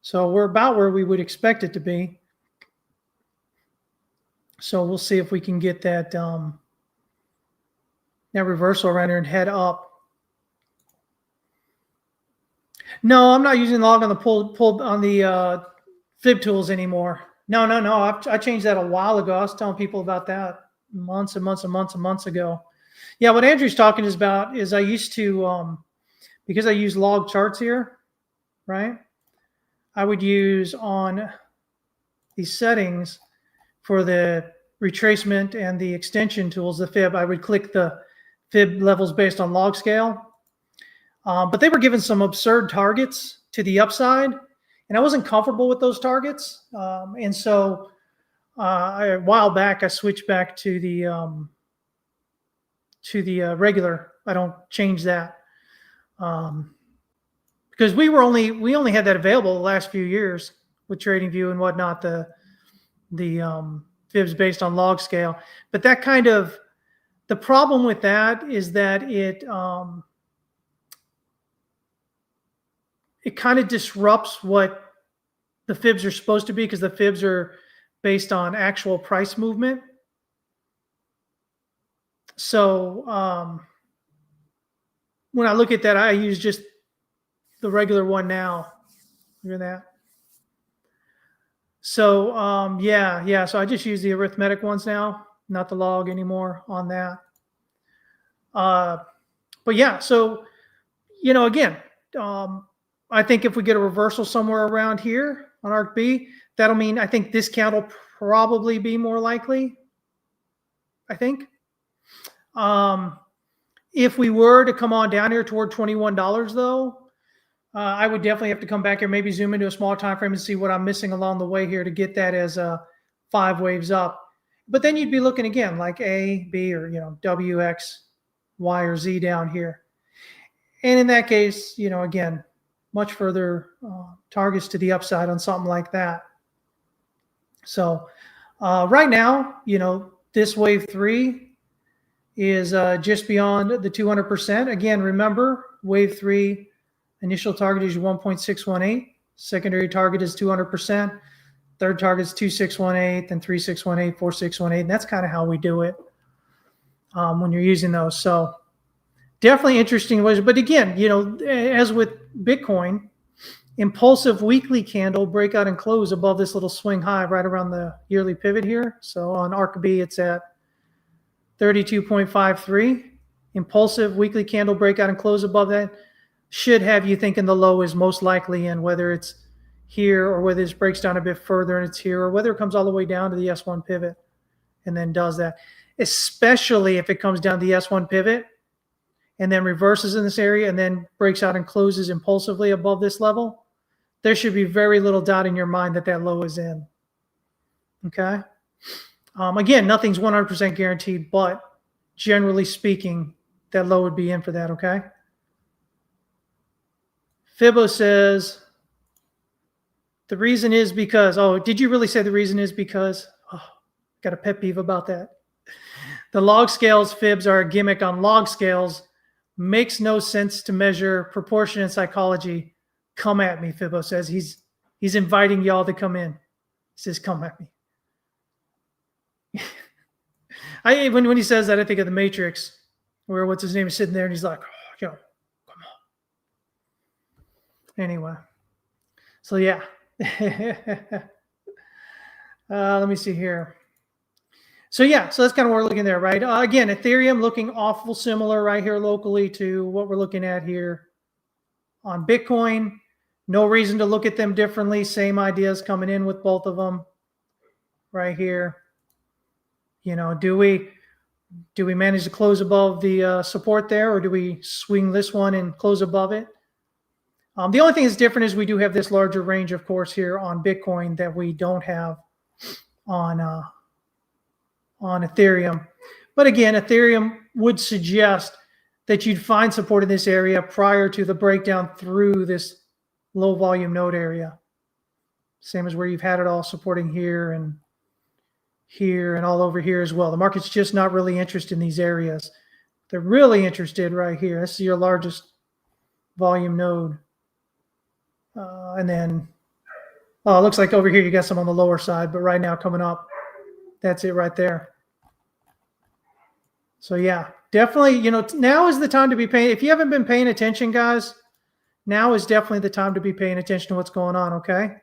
So we're about where we would expect it to be. So we'll see if we can get that that reversal around here and head up. No, I'm not using log on the pull on the fib tools anymore. No. I changed that a while ago. I was telling people about that months and months and months and months ago. Yeah, what Andrew's talking is about is I used to, because I use log charts here, right? I would use on these settings for the retracement and the extension tools, the fib, I would click the fib levels based on log scale. But they were given some absurd targets to the upside, and I wasn't comfortable with those targets. And so a while back, I switched back to the regular. I don't change that because we only had that available the last few years with TradingView and whatnot. The fibs based on log scale, but that kind of the problem with that is that it kind of disrupts what the fibs are supposed to be because the fibs are based on actual price movement. So when I look at that, I use just the regular one now. Look at that. So yeah. So I just use the arithmetic ones now, not the log anymore on that. But yeah, so again, I think if we get a reversal somewhere around here on Arc B, that'll mean I think this count will probably be more likely. I think. If we were to come on down here toward $21, though, I would definitely have to come back here, maybe zoom into a smaller time frame and see what I'm missing along the way here to get that as 5 waves up. But then you'd be looking again like A, B, or W, X, Y, or Z down here. And in that case, again, much further targets to the upside on something like that. So right now, this wave 3 is just beyond the 200%. Again, remember, wave 3 initial target is 1.618. Secondary target is 200%. Third target is 2.618, then 3.618, 4.618. And that's kind of how we do it when you're using those. So definitely interesting ways. But again, as with Bitcoin, impulsive weekly candle breakout and close above this little swing high right around the yearly pivot here. So on ARC B, it's at 32.53. Impulsive weekly candle breakout and close above that should have you thinking the low is most likely in, whether it's here or whether this breaks down a bit further and it's here, or whether it comes all the way down to the S1 pivot and then does that. Especially if it comes down to the S1 pivot and then reverses in this area and then breaks out and closes impulsively above this level, there should be very little doubt in your mind that that low is in. Okay. Again, nothing's 100% guaranteed, but generally speaking, that low would be in for that. Okay. Fibbo says the reason is because, oh, did you really say the reason is because? Oh, got a pet peeve about that. The log scales fibs are a gimmick on log scales. Makes no sense to measure proportion in psychology. Come at me, Fibbo says. He's inviting y'all to come in. He says, come at me. When he says that, I think of the Matrix, where what's his name is sitting there and he's like, oh, come on. Anyway, so yeah. Let me see here. So yeah, so that's kind of what we're looking there, right? Again, Ethereum looking awful similar right here locally to what we're looking at here on Bitcoin. No reason to look at them differently. Same ideas coming in with both of them right here. Do we manage to close above the support there, or do we swing this one and close above it? The only thing that's different is we do have this larger range, of course, here on Bitcoin that we don't have on Ethereum. But again, Ethereum would suggest that you'd find support in this area prior to the breakdown through this low volume node area. Same as where you've had it all supporting here and all over here as well. The market's just not really interested in these areas. They're really interested right here. This is your largest volume node. And then Oh, it looks like over here you got some on the lower side, but right now coming up, that's it right there. So yeah, definitely, now is the time to be paying. If you haven't been paying attention, guys, now is definitely the time to be paying attention to what's going on, okay?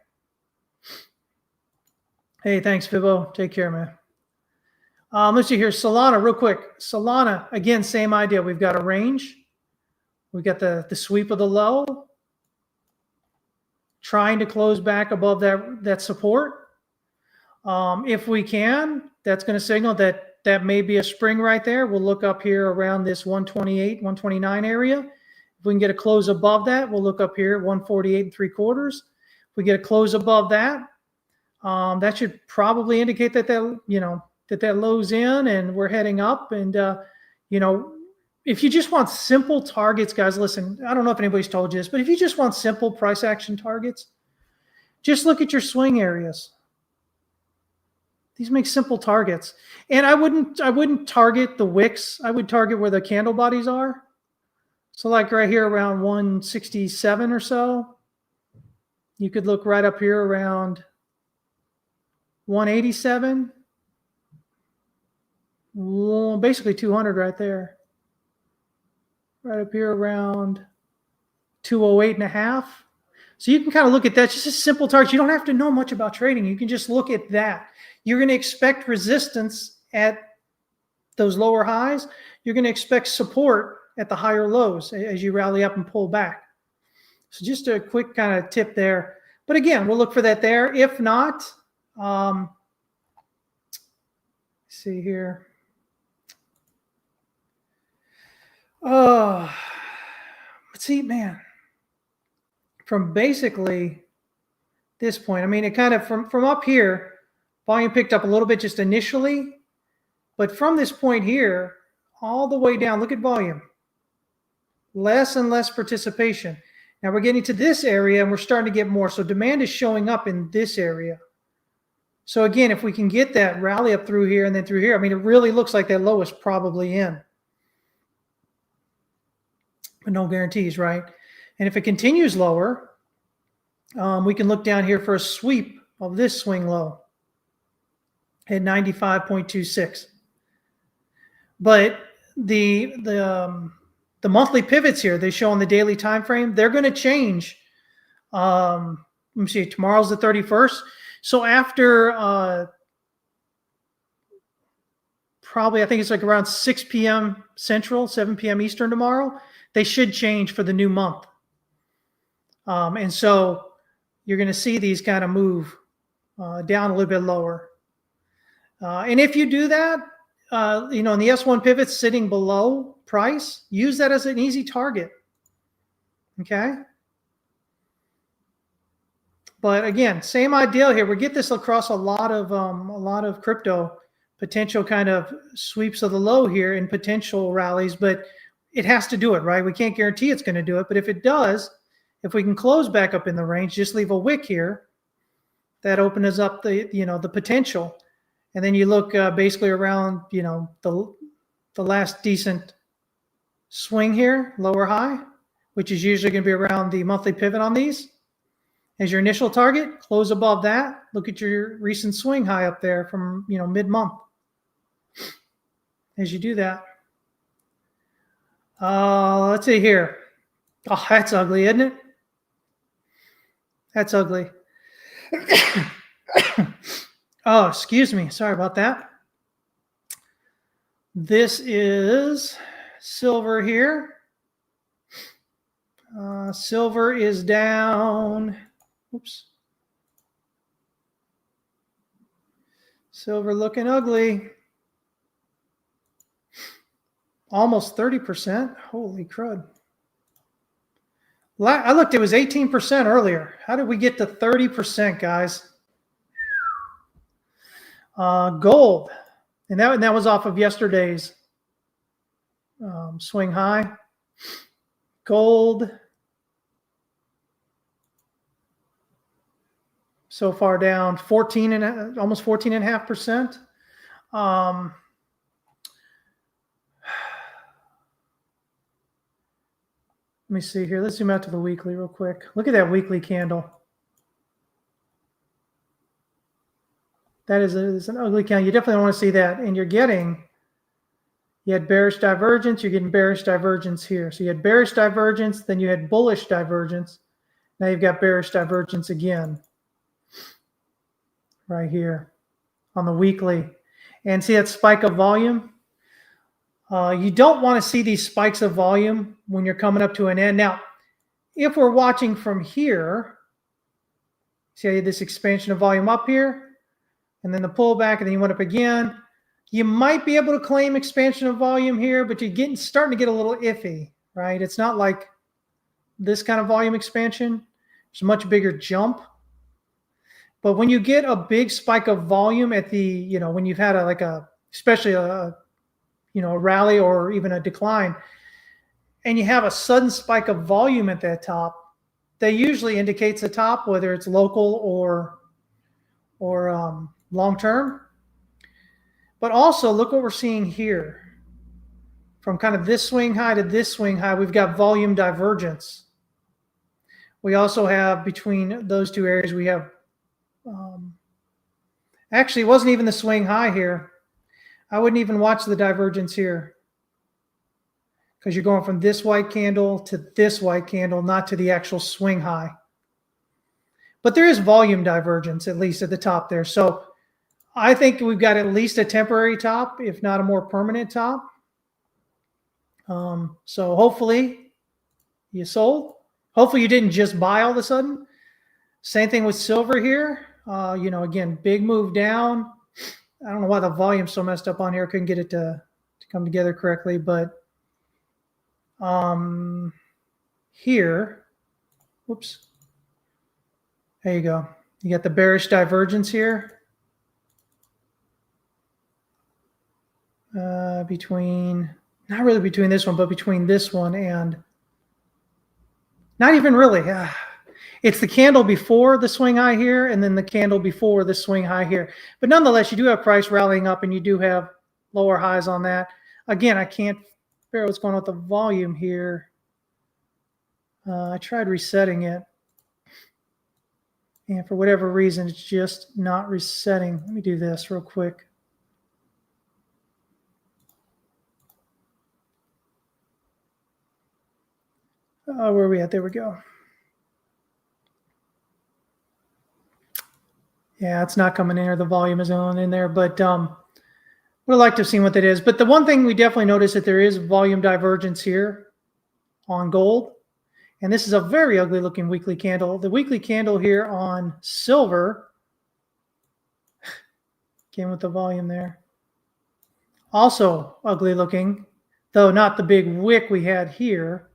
Hey, thanks, Fibbo. Take care, man. Let's see here. Solana, real quick. Solana, again, same idea. We've got a range. We've got the sweep of the low, trying to close back above that support. If we can, that's going to signal that may be a spring right there. We'll look up here around this 128, 129 area. If we can get a close above that, we'll look up here at 148 3/4. If we get a close above that, that should probably indicate that that low's in and we're heading up. And if you just want simple targets, guys, listen, I don't know if anybody's told you this, but if you just want simple price action targets, just look at your swing areas. These make simple targets. And I wouldn't target the wicks. I would target where the candle bodies are. So like right here around 167 or so. You could look right up here around 187. Well, basically 200 right there. Right up here around 208.5. So you can kind of look at that, just a simple target. You don't have to know much about trading. You can just look at that. You're going to expect resistance at those lower highs. You're going to expect support at the higher lows as you rally up and pull back. So just a quick kind of tip there. But again, we'll look for that there. If not, see here. Oh, let's see, man. From basically this point, I mean, it kind of from up here, volume picked up a little bit just initially, but from this point here all the way down, look at volume. Less and less participation. Now we're getting to this area and we're starting to get more. So demand is showing up in this area. So again, if we can get that rally up through here and then through here, I mean, it really looks like that low is probably in. But no guarantees, right? And if it continues lower, we can look down here for a sweep of this swing low at 95.26. But the monthly pivots here, they show on the daily time frame, they're going to change. Let me see, tomorrow's the 31st. So after probably, I think it's like around 6 p.m. Central, 7 p.m. Eastern tomorrow, they should change for the new month. And so you're going to see these kind of move down a little bit lower. And if you do that, in the S1 pivots sitting below price, use that as an easy target. Okay. But again, same idea here. We get this across a lot of crypto potential kind of sweeps of the low here and potential rallies, but it has to do it, right? We can't guarantee it's going to do it, but if it does, if we can close back up in the range, just leave a wick here, that opens up the potential. And then you look basically around, the last decent swing here, lower high, which is usually going to be around the monthly pivot on these. As your initial target, close above that. Look at your recent swing high up there from, mid-month. As you do that. Let's see here. Oh, that's ugly, isn't it? That's ugly. Oh, excuse me. Sorry about that. This is silver here. Silver is down. Oops. Silver looking ugly. Almost 30%. Holy crud. I looked, it was 18% earlier. How did we get to 30%, guys? Gold. And that was off of yesterday's swing high. Gold. So far down almost 14.5%. Let me see here. Let's zoom out to the weekly real quick. Look at that weekly candle. That is an ugly candle. You definitely don't want to see that. And you had bearish divergence. You're getting bearish divergence here. So you had bearish divergence, then you had bullish divergence. Now you've got bearish divergence again right here on the weekly. And see that spike of volume? You don't want to see these spikes of volume when you're coming up to an end. Now, if we're watching from here, see I had this expansion of volume up here, and then the pullback, and then you went up again. You might be able to claim expansion of volume here, but you're starting to get a little iffy, right? It's not like this kind of volume expansion. It's a much bigger jump. But when you get a big spike of volume at the, when you've had especially a rally or even a decline, and you have a sudden spike of volume at that top, that usually indicates a top, whether it's local or long-term. But also look what we're seeing here. From kind of this swing high to this swing high, we've got volume divergence. We also have between those two areas, we have, actually it wasn't even the swing high here. I wouldn't even watch the divergence here, because you're going from this white candle to this white candle, not to the actual swing high. But there is volume divergence, at least at the top there. So I think we've got at least a temporary top, if not a more permanent top. So hopefully you sold. Hopefully you didn't just buy all of a sudden. Same thing with silver here. Again, big move down. I don't know why the volume's so messed up on here. I couldn't get it to come together correctly, but here, whoops. There you go. You got the bearish divergence here. Not really between this one, but between this one and not even really. It's the candle before the swing high here, and then the candle before the swing high here. But nonetheless, you do have price rallying up, and you do have lower highs on that. Again, I can't figure out what's going on with the volume here. I tried resetting it, and for whatever reason, it's just not resetting. Let me do this real quick. Where are we at? There we go. Yeah, it's not coming in there. The volume is on in there, but would like to have seen what that is. But the one thing we definitely notice that there is volume divergence here on gold. And this is a very ugly looking weekly candle. The weekly candle here on silver came with the volume there. Also ugly looking, though not the big wick we had here,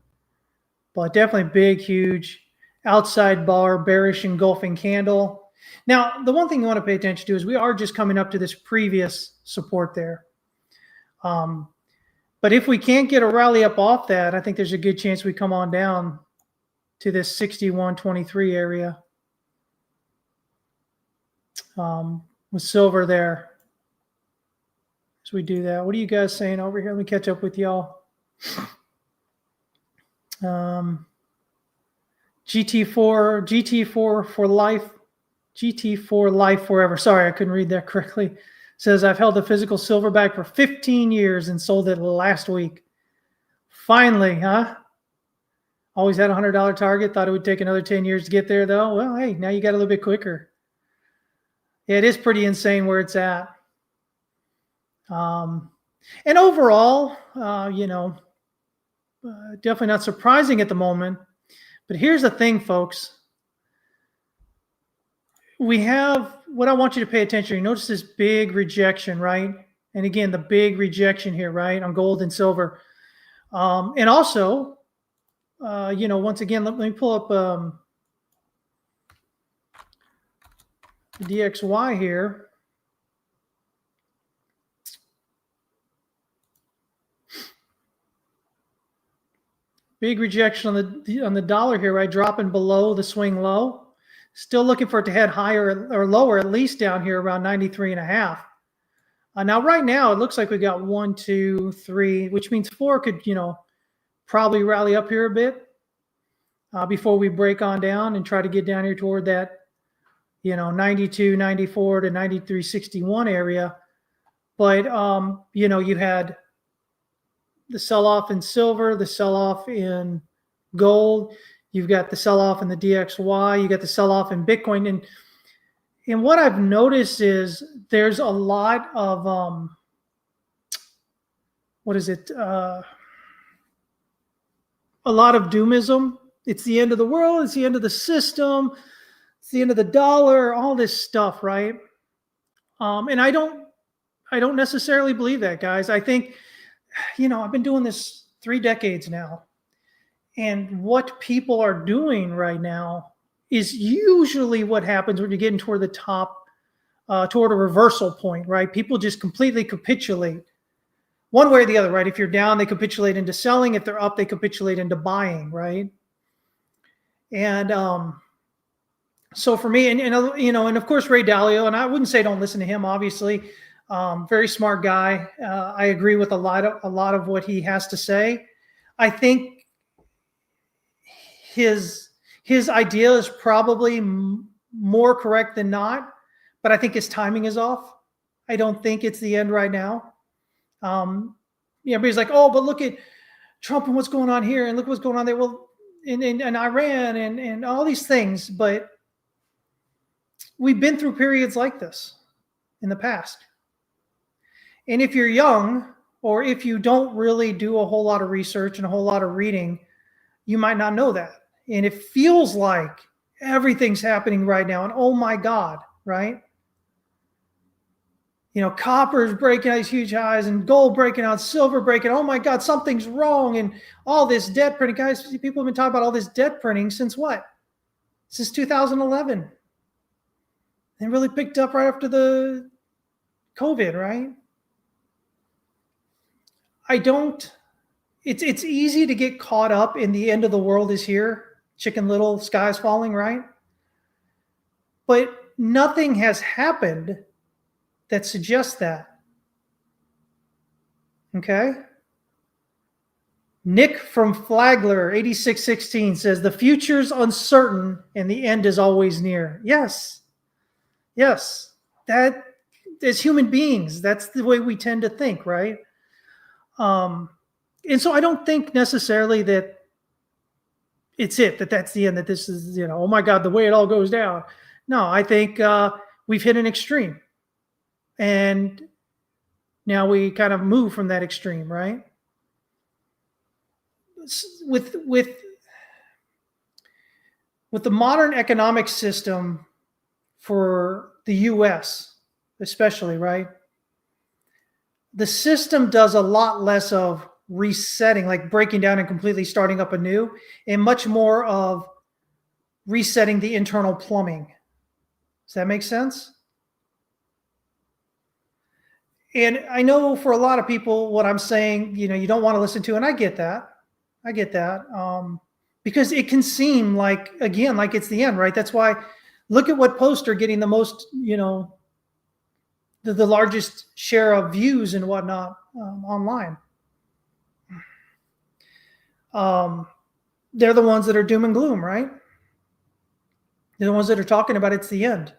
but definitely big, huge outside bar, bearish engulfing candle. Now, the one thing you want to pay attention to is we are just coming up to this previous support there. But if we can't get a rally up off that, I think there's a good chance we come on down to this 61.23 area with silver there. So we do that. What are you guys saying over here? Let me catch up with y'all. GT4 for life. GT4 life forever. Sorry, I couldn't read that correctly. Says, I've held a physical silver bag for 15 years and sold it last week. Finally, huh? Always had a $100 target. Thought it would take another 10 years to get there, though. Well, hey, now you got a little bit quicker. Yeah, it is pretty insane where it's at. And overall, definitely not surprising at the moment. But here's the thing, folks. We have what I want you to pay attention. You notice this big rejection, right? And again, the big rejection here, right, on gold and silver. And also, once again, let me pull up the DXY here. Big rejection on the dollar here, right? Dropping below the swing low. Still looking for it to head higher or lower, at least down here around 93.5. Now, right now, it looks like we got 1, 2, 3, which means 4 could, probably rally up here a bit before we break on down and try to get down here toward that, 92, 94 to 93, 61 area. But, you had the sell-off in silver, the sell-off in gold. You've got the sell-off in the DXY. You got the sell-off in Bitcoin. And what I've noticed is there's a lot of, a lot of doomism. It's the end of the world. It's the end of the system. It's the end of the dollar, all this stuff, right? And I don't necessarily believe that, guys. I think, I've been doing this 3 decades now. And what people are doing right now is usually what happens when you're getting toward the top, toward a reversal point, right? People just completely capitulate one way or the other, right? If you're down, they capitulate into selling. If they're up, they capitulate into buying, right? And so for me, and of course, Ray Dalio, and I wouldn't say don't listen to him, obviously. Very smart guy. I agree with a lot of what he has to say. I think his idea is probably more correct than not, but I think his timing is off. I don't think it's the end right now. Everybody's like, oh, but look at Trump and what's going on here, and look what's going on there. Well, in Iran and all these things, but we've been through periods like this in the past. And if you're young, or if you don't really do a whole lot of research and a whole lot of reading, you might not know that. And it feels like everything's happening right now. And oh my God, right? Copper's breaking out these huge highs, and gold breaking out, silver breaking. Oh my God, something's wrong. And all this debt printing. Guys, people have been talking about all this debt printing since what? Since 2011. It really picked up right after the COVID, right? It's easy to get caught up in the end of the world is here, Chicken Little, sky's falling, right? But nothing has happened that suggests that. Okay? Nick from Flagler, 8616 says, the future's uncertain and the end is always near. Yes. That, as human beings, that's the way we tend to think, right? And so I don't think necessarily that that's the end, that this is, oh my God, the way it all goes down. No, I think we've hit an extreme. And now we kind of move from that extreme, right? With the modern economic system for the US, especially, right? The system does a lot less of resetting, like breaking down and completely starting up anew, and much more of resetting the internal plumbing. Does that make sense? And I know for a lot of people, what I'm saying, you don't want to listen to, and I get that. Because it can seem like, again, like it's the end, right? That's why, look at what posts are getting the most, the largest share of views and whatnot online. They're the ones that are doom and gloom, right? They're the ones that are talking about it's the end.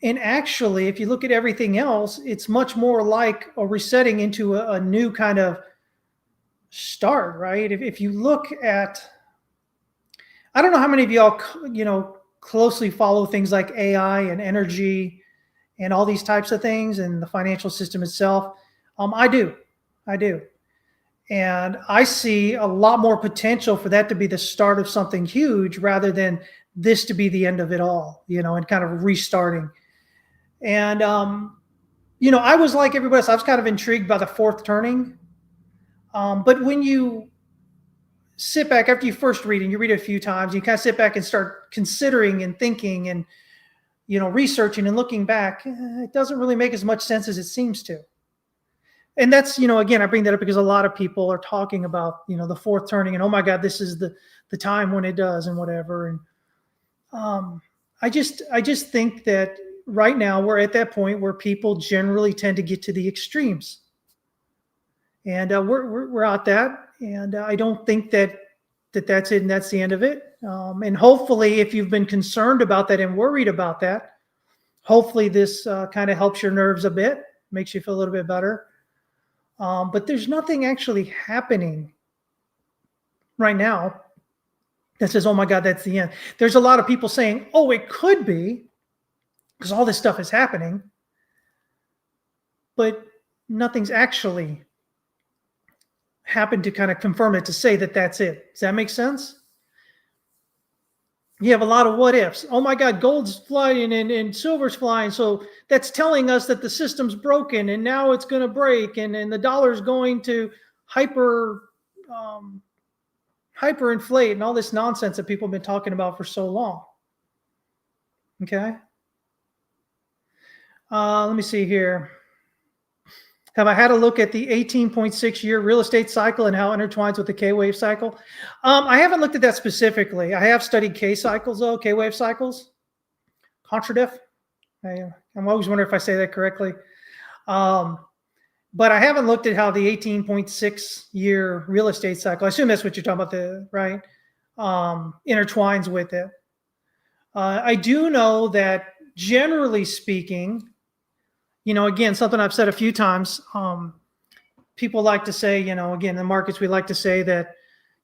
And actually, if you look at everything else, it's much more like a resetting into a new kind of start, right? If you look at, I don't know how many of y'all, closely follow things like AI and energy and all these types of things and the financial system itself. I do. And I see a lot more potential for that to be the start of something huge rather than this to be the end of it all, and kind of restarting. And, I was like everybody else, I was kind of intrigued by the fourth turning. But when you sit back after you first read, and you read it a few times, you kind of sit back and start considering and thinking and, researching and looking back, it doesn't really make as much sense as it seems to. And that's, again, I bring that up because a lot of people are talking about, the fourth turning and, oh my God, this is the time when it does and whatever. And I just think that right now we're at that point where people generally tend to get to the extremes. And we're at that. And I don't think that's it and that's the end of it. And hopefully, if you've been concerned about that and worried about that, hopefully this kind of helps your nerves a bit, makes you feel a little bit better. But there's nothing actually happening right now that says, oh my God, that's the end. There's a lot of people saying, oh, it could be, because all this stuff is happening, but nothing's actually happened to kind of confirm it, to say that that's it. Does that make sense? You have a lot of what ifs. Oh my God, gold's flying and silver's flying. So that's telling us that the system's broken and now it's going to break, and the dollar's going to hyperinflate and all this nonsense that people have been talking about for so long. Okay. Let me see here. Have I had a look at the 18.6-year real estate cycle and how it intertwines with the K-wave cycle? I haven't looked at that specifically. I have studied K cycles, though, K-wave cycles. Contradiff. I'm always wondering if I say that correctly. But I haven't looked at how the 18.6-year real estate cycle, I assume that's what you're talking about, right? Intertwines with it. I do know that, generally speaking, again, something I've said a few times, people like to say, again, in the markets, we like to say that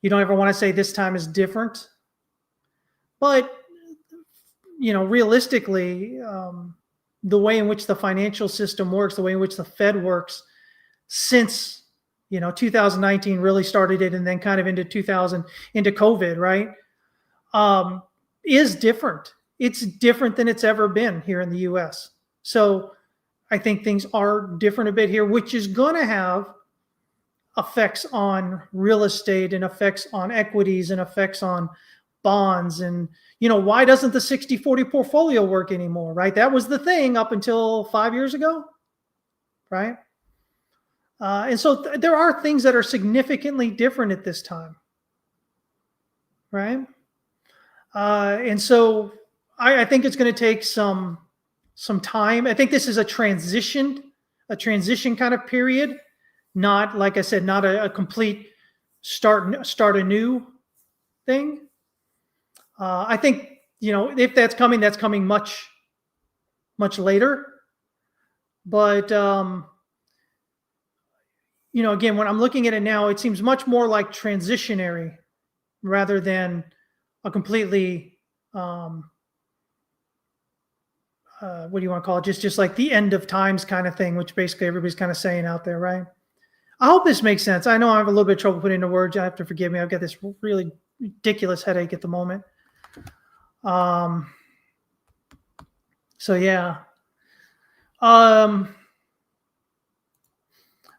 you don't ever want to say this time is different. But, realistically, the way in which the financial system works, the way in which the Fed works since, 2019 really started it, and then kind of into COVID, right, is different. It's different than it's ever been here in the U.S. So I think things are different a bit here, which is going to have effects on real estate and effects on equities and effects on bonds. And, why doesn't the 60-40 portfolio work anymore, right? That was the thing up until 5 years ago, right? And so there are things that are significantly different at this time, right? And so I think it's going to take some time. I think this is a transition kind of period, not, like I said, not a complete start anew thing. I think, if that's coming much, much later. But, again, when I'm looking at it now, it seems much more like transitionary rather than a completely, what do you want to call it? Just like the end of times kind of thing, which basically everybody's kind of saying out there, right? I hope this makes sense. I know I have a little bit of trouble putting into words. You have to forgive me. I've got this really ridiculous headache at the moment. So yeah.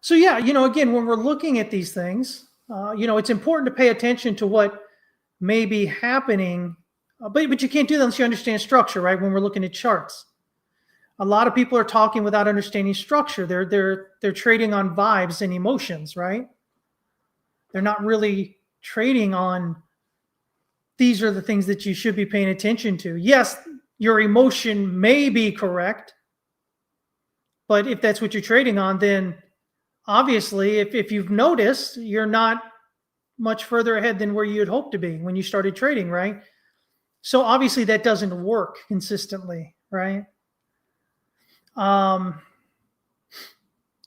So yeah, again, when we're looking at these things, it's important to pay attention to what may be happening, but you can't do that unless you understand structure, right? When we're looking at charts, a lot of people are talking without understanding structure. They're trading on vibes and emotions, right? They're not really trading on, these are the things that you should be paying attention to. Yes, your emotion may be correct, but if that's what you're trading on, then obviously, if you've noticed, you're not much further ahead than where you'd hope to be when you started trading, right? So obviously that doesn't work consistently, right? Let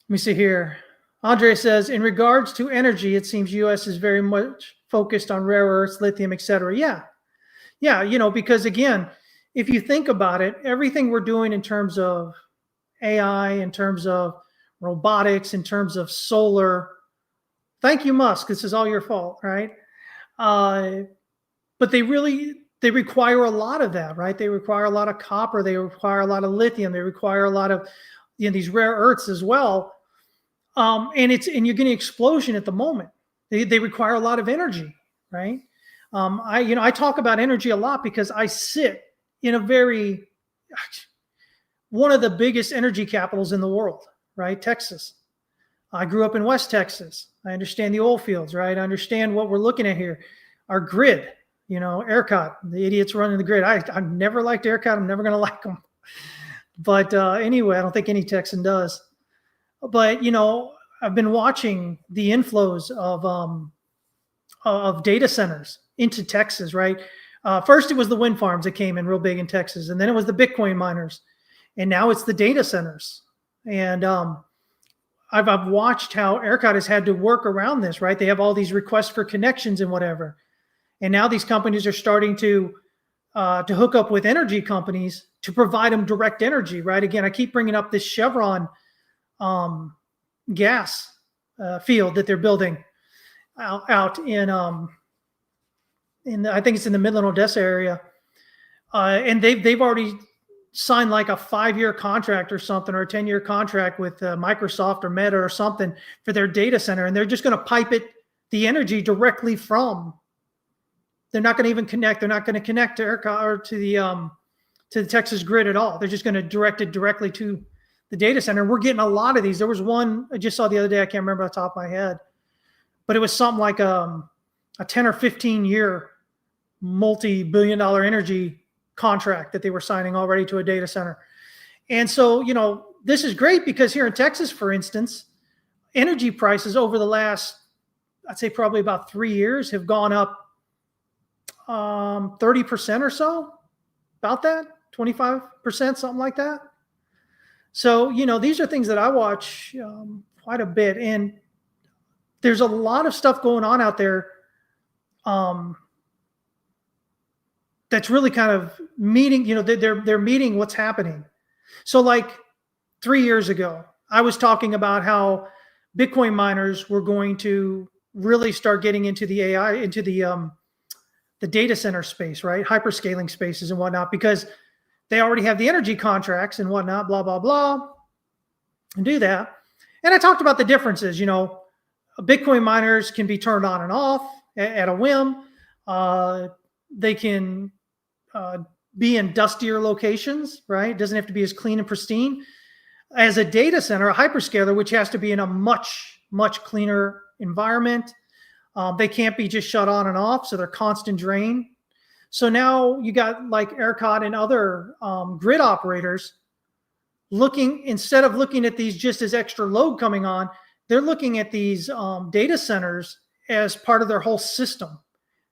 me see here. Andre says, in regards to energy, it seems U.S. is very much focused on rare earths, lithium, etc. Yeah, because again, if you think about it, everything we're doing in terms of AI, in terms of robotics, in terms of solar, thank you, Musk, this is all your fault, right? But they require a lot of that, right? They require a lot of copper, they require a lot of lithium, they require a lot of these rare earths as well. And you're getting explosion at the moment. They require a lot of energy, right? I talk about energy a lot because I sit in one of the biggest energy capitals in the world, right? Texas. I grew up in West Texas. I understand the oil fields, right? I understand what we're looking at here. Our grid, ERCOT, the idiots running the grid. I've never liked ERCOT. I'm never going to like them. But anyway, I don't think any Texan does. But, I've been watching the inflows of data centers into Texas, right? First, it was the wind farms that came in real big in Texas, and then it was the Bitcoin miners, and now it's the data centers. And I've watched how ERCOT has had to work around this, right? They have all these requests for connections and whatever, and now these companies are starting to hook up with energy companies to provide them direct energy, right? Again, I keep bringing up this Chevron gas field that they're building out in I think it's in the Midland Odessa area, and they've already signed like a 5-year contract or something, or a 10-year contract with Microsoft or Meta or something for their data center, and they're just going to pipe the energy directly from. They're not going to even connect. They're not going to connect to ERCOT or to the Texas grid at all. They're just going to direct it directly to the data center. We're getting a lot of these. There was one I just saw the other day. I can't remember off the top of my head, but it was something like a 10 or 15 year multi-billion-dollar energy contract that they were signing already to a data center. And so, this is great because here in Texas, for instance, energy prices over the last, I'd say probably about 3 years have gone up 30% or so, about that, 25%, something like that. So, these are things that I watch quite a bit. And there's a lot of stuff going on out there that's really kind of meeting, they're meeting what's happening. So like 3 years ago, I was talking about how Bitcoin miners were going to really start getting into the AI, into the data center space, right? Hyperscaling spaces and whatnot, because they already have the energy contracts and whatnot, blah, blah, blah, and do that. And I talked about the differences, Bitcoin miners can be turned on and off at a whim. They can be in dustier locations, right? It doesn't have to be as clean and pristine as a data center, a hyperscaler, which has to be in a much, much cleaner environment. They can't be just shut on and off, so they're constant drain. So now you got like ERCOT and other grid operators instead of looking at these just as extra load coming on, they're looking at these data centers as part of their whole system.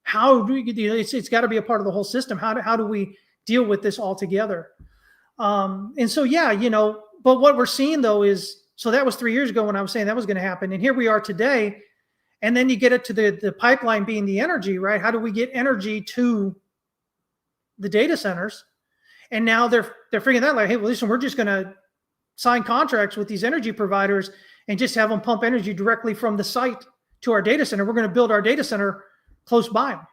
How do it's got to be a part of the whole system. How do we deal with this all together? And so, but what we're seeing though is, so that was 3 years ago when I was saying that was going to happen. And here we are today. And then you get it to the pipeline being the energy, right? How do we get energy to the data centers? And now they're figuring that like, hey, well, listen, we're just going to sign contracts with these energy providers and just have them pump energy directly from the site to our data center. We're going to build our data center close by them.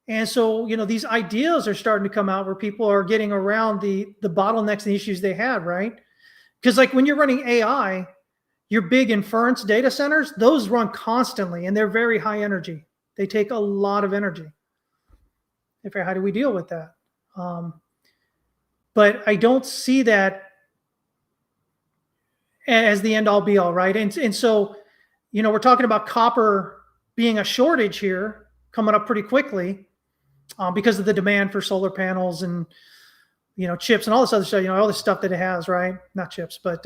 And so, these ideas are starting to come out where people are getting around the bottlenecks and the issues they had, right? Because like when you're running AI, your big inference data centers, those run constantly and they're very high energy. They take a lot of energy. How do we deal with that? But I don't see that as the end all be all, right? And so, we're talking about copper being a shortage here coming up pretty quickly because of the demand for solar panels and, chips and all this other stuff, all this stuff that it has, right? Not chips, but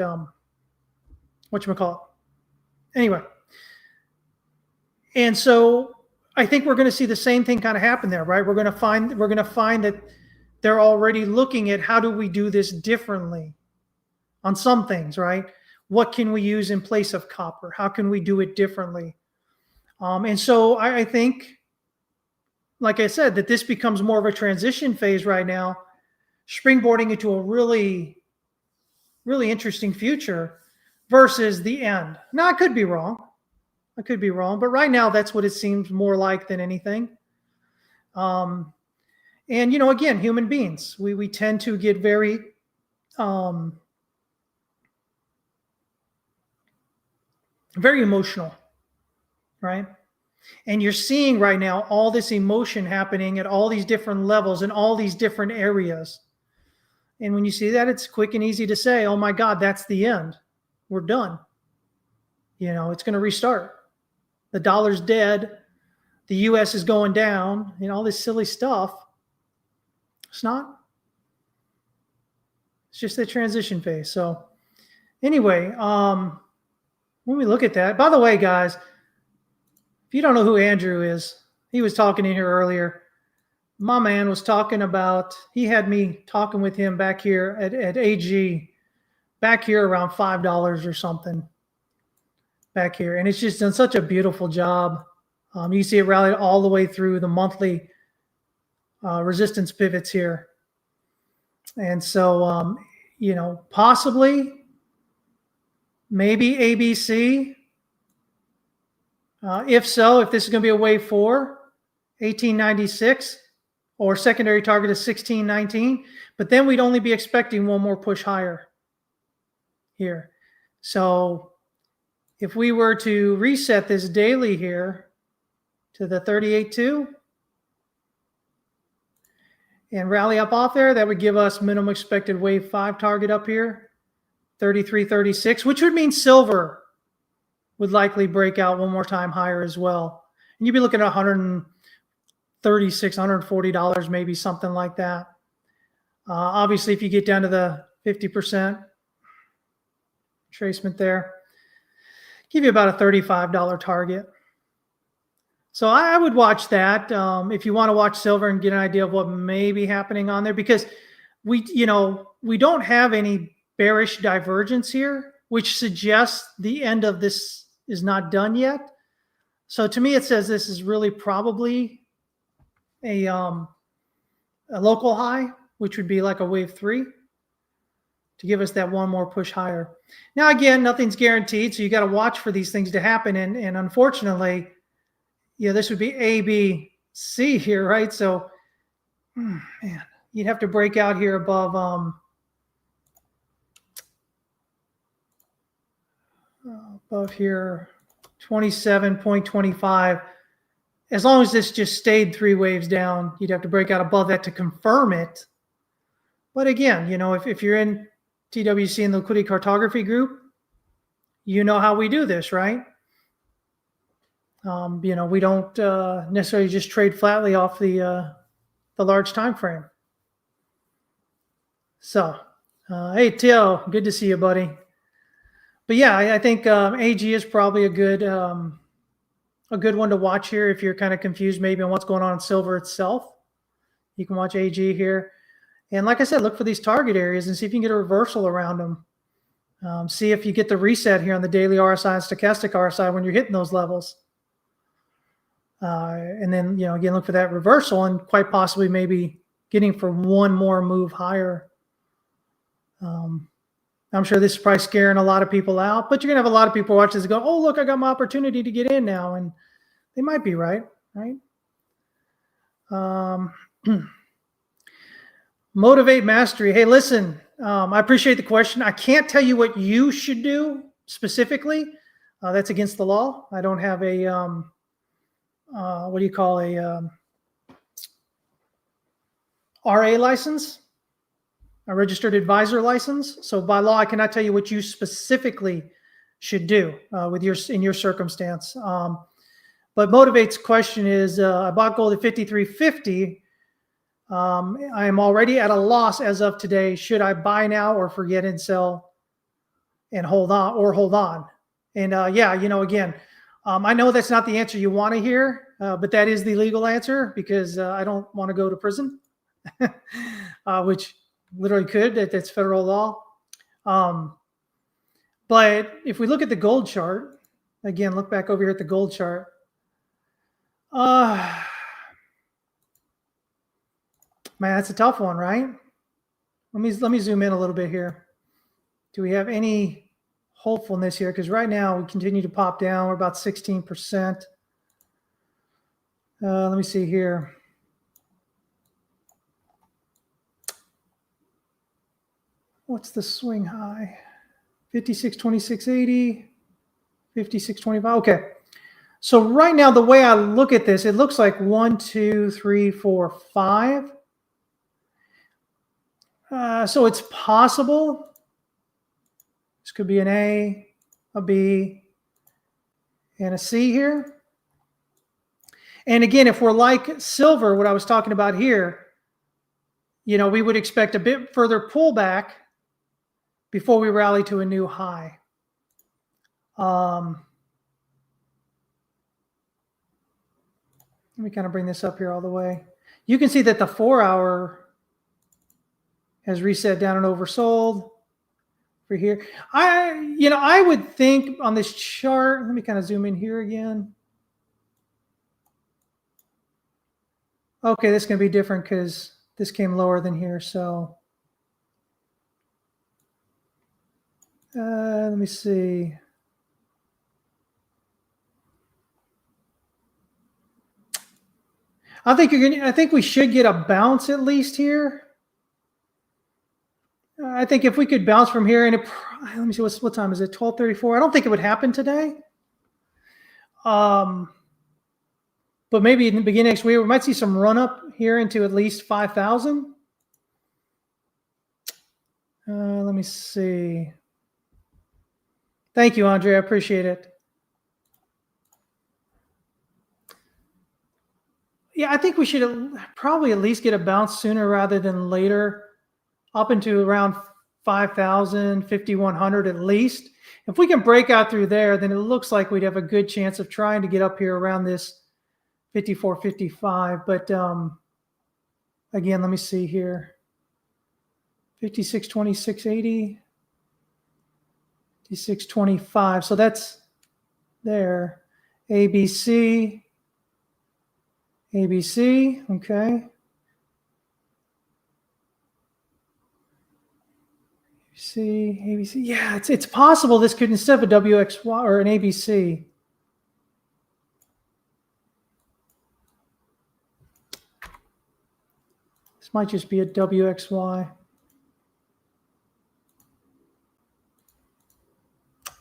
whatchamacallit. Anyway. And so I think we're going to see the same thing kind of happen there, right? We're going to find that they're already looking at how do we do this differently on some things, right? What can we use in place of copper? How can we do it differently? And so I think, like I said, that this becomes more of a transition phase right now, springboarding into a really, really interesting future versus the end. Now, I could be wrong. But right now, that's what it seems more like than anything. And, again, human beings, we tend to get very very emotional, right? And you're seeing right now all this emotion happening at all these different levels in all these different areas. And when you see that, it's quick and easy to say, oh my God, that's the end. We're done. It's going to restart. The dollar's dead. The US is going down, all this silly stuff. It's not. It's just the transition phase. So anyway, when we look at that, by the way, guys, if you don't know who Andrew is, he was talking in here earlier. my man was talking about, he had me talking with him back here at AG, back here around $5 or something back here. And it's just done such a beautiful job. You see it rallied all the way through the monthly resistance pivots here. And so, you know, possibly, maybe ABC. If so, if this is going to be a wave 4, 1896, or secondary target is 1619, but then we'd only be expecting one more push higher here. So if we were to reset this daily here to the 38.2 and rally up off there, that would give us minimum expected wave 5 target up here, 33.36, which would mean silver would likely break out one more time higher as well. And you'd be looking at $136, $140, maybe something like that. Obviously, if you get down to the 50% tracement there, give you about a $35 target. So I would watch that if you want to watch silver and get an idea of what may be happening on there, because we don't have any bearish divergence here, which suggests the end of this is not done yet. So to me, it says this is really probably a local high, which would be like a wave 3 to give us that one more push higher. Now, again, nothing's guaranteed, so you got to watch for these things to happen. And unfortunately, yeah, this would be A, B, C here, right? So, man, you'd have to break out here above here, 27.25. As long as this just stayed 3 waves down, you'd have to break out above that to confirm it. But again, you know, if you're in TWC and the Liquidity Cartography group, you know how we do this, right? You know, we don't necessarily just trade flatly off the large time frame. So, hey, Tio, good to see you, buddy. But yeah, I think AG is probably a good one to watch here if you're kind of confused maybe on what's going on in silver itself. You can watch AG here. And like I said, look for these target areas and see if you can get a reversal around them. See if you get the reset here on the daily RSI and stochastic RSI when you're hitting those levels. And then, you know, again, look for that reversal and quite possibly maybe getting for one more move higher. I'm sure this is probably scaring a lot of people out, but you're going to have a lot of people watch this and go, oh, look, I got my opportunity to get in now. And they might be right? Motivate mastery. Hey, listen, I appreciate the question. I can't tell you what you should do specifically. That's against the law. I don't have a, what do you call a RA license, a registered advisor license. So by law, I cannot tell you what you specifically should do in your circumstance. But Motivate's question is, I bought gold at 53.50. I am already at a loss as of today. Should I buy now or forget and sell and hold on? And yeah, you know, again, I know that's not the answer you want to hear, but that is the legal answer because I don't want to go to prison, which literally could. That's federal law. But if we look at the gold chart, again, look back over here at the gold chart. Man, that's a tough one, right? Let me zoom in a little bit here. Do we have any hopefulness here? Because right now we continue to pop down. We're about 16%. Let me see here. What's the swing high? 56.2680, 56.25. Okay. So right now, the way I look at this, it looks like 1, 2, 3, 4, 5. So it's possible. This could be an A, a B, and a C here. And again, if we're like silver, what I was talking about here, you know, we would expect a bit further pullback before we rally to a new high. Let me kind of bring this up here all the way. You can see that the 4-hour has reset down and oversold for here. I would think on this chart, let me kind of zoom in here again. Okay, this is going to be different because this came lower than here. So let me see. I think we should get a bounce at least here. I think if we could bounce from here, and let me see, what time is it? 12:34. I don't think it would happen today. But maybe in the beginning next week, we might see some run up here into at least 5,000. Let me see. Thank you, Andre. I appreciate it. Yeah, I think we should probably at least get a bounce sooner rather than later, up into around 5,000, 5,100 at least. If we can break out through there, then it looks like we'd have a good chance of trying to get up here around this 54, 55. But again, let me see here. 56, 26, 80. 56.25. So that's there. ABC. ABC. Okay. ABC. Yeah, it's possible this could, instead of a WXY or an ABC. This might just be a WXY.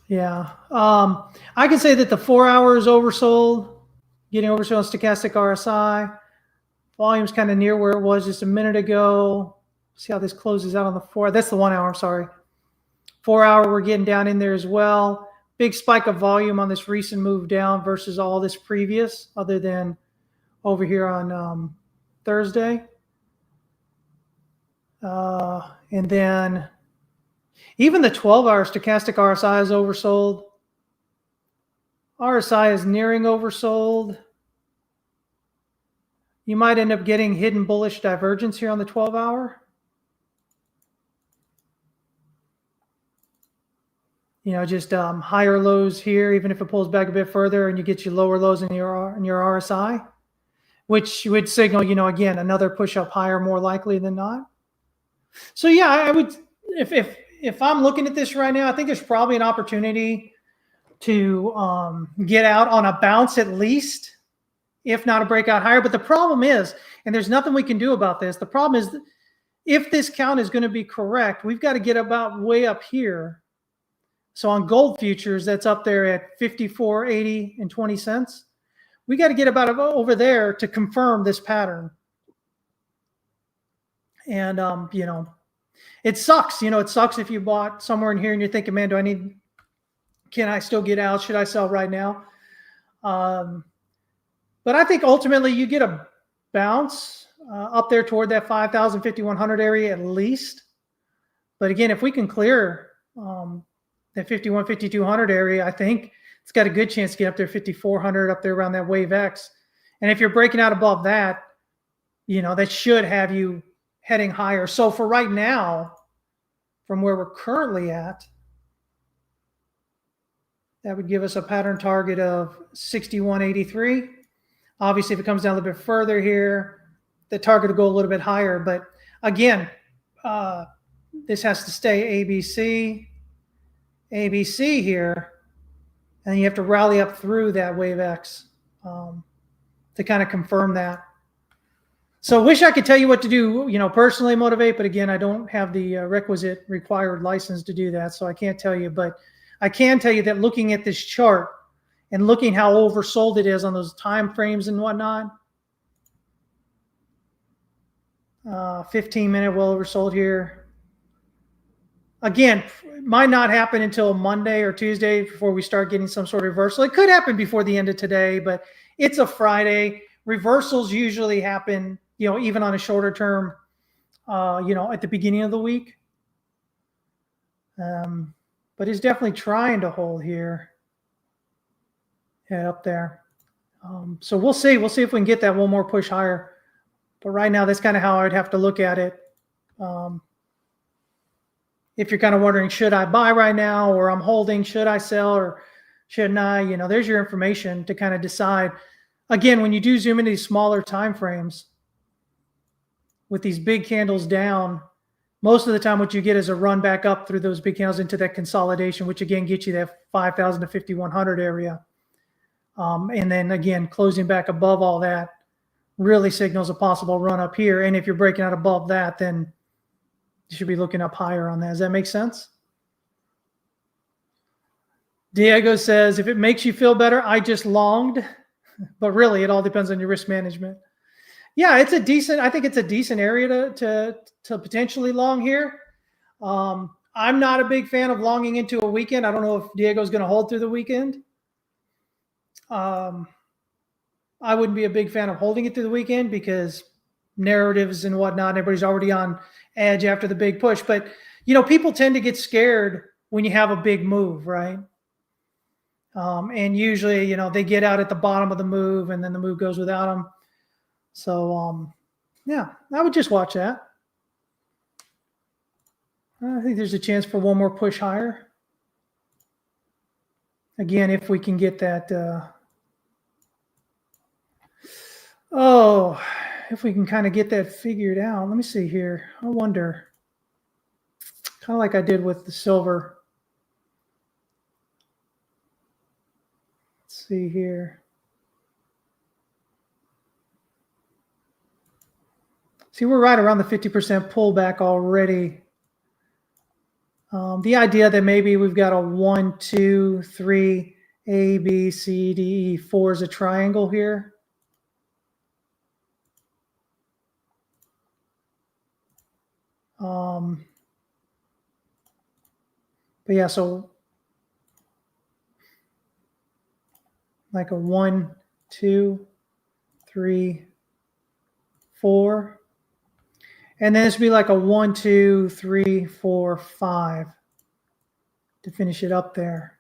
Yeah. I can say that the 4-hour is oversold, getting oversold on stochastic RSI. Volume's kind of near where it was just a minute ago. See how this closes out on the 4. That's the 1 hour, I'm sorry. 4-hour, we're getting down in there as well. Big spike of volume on this recent move down versus all this previous, other than over here on Thursday. And then even the 12-hour stochastic RSI is oversold. RSI is nearing oversold. You might end up getting hidden bullish divergence here on the 12-hour. Just higher lows here, even if it pulls back a bit further and you get your lower lows in your RSI, which would signal, again, another push up higher more likely than not. So yeah, I would, if I'm looking at this right now, I think there's probably an opportunity to get out on a bounce at least, if not a breakout higher. But the problem is, and there's nothing we can do about this, the problem is that if this count is going to be correct, we've got to get about way up here. So on gold futures, that's up there at 54.80 and 20 cents. We got to get about over there to confirm this pattern. And, it sucks. It sucks if you bought somewhere in here and you're thinking, man, can I still get out? Should I sell right now? But I think ultimately you get a bounce up there toward that 5,000, 5,100 area at least. But again, if we can clear that 51, 5,200 area, I think it's got a good chance to get up there 5,400, up there around that wave X. And if you're breaking out above that, that should have you heading higher. So for right now, from where we're currently at, that would give us a pattern target of 61.83. Obviously, if it comes down a little bit further here, the target will go a little bit higher. But again, this has to stay ABC here, and you have to rally up through that wave X to kind of confirm that. So wish I could tell you what to do, personally motivate, but again, I don't have the requisite required license to do that, so I can't tell you. But I can tell you that looking at this chart and looking how oversold it is on those time frames and whatnot, 15-minute well oversold here. Again, might not happen until Monday or Tuesday before we start getting some sort of reversal. It could happen before the end of today, but it's a Friday. Reversals usually happen, even on a shorter term, at the beginning of the week. But he's definitely trying to hold here. Head up there. So we'll see. We'll see if we can get that one more push higher But right now, that's kind of how I'd have to look at it. If you're kind of wondering, should I buy right now, or I'm holding, should I sell, or shouldn't I? There's your information to kind of decide. Again, when you do zoom into these smaller time frames with these big candles down, most of the time what you get is a run back up through those big candles into that consolidation, which again gets you that 5,000 to 5,100 area. And then again, closing back above all that really signals a possible run up here. And if you're breaking out above that, then you should be looking up higher on that. Does that make sense? Diego says, if it makes you feel better, I just longed. But really, it all depends on your risk management. Yeah, I think it's a decent area to potentially long here. I'm not a big fan of longing into a weekend. I don't know if Diego's going to hold through the weekend. I wouldn't be a big fan of holding it through the weekend because narratives and whatnot, everybody's already on edge after the big push. But, people tend to get scared when you have a big move, right? And usually, they get out at the bottom of the move and then the move goes without them. So, yeah, I would just watch that. I think there's a chance for one more push higher. Again, if we can get that, if we can kind of get that figured out. Let me see here. I wonder, kind of like I did with the silver. Let's see here. See, we're right around the 50% pullback already. The idea that maybe we've got a 1, 2, 3, A, B, C, D, E, 4 is a triangle here. But yeah, so like a 1, 2, 3, 4. And then this would be like a 1, 2, 3, 4, 5 to finish it up there.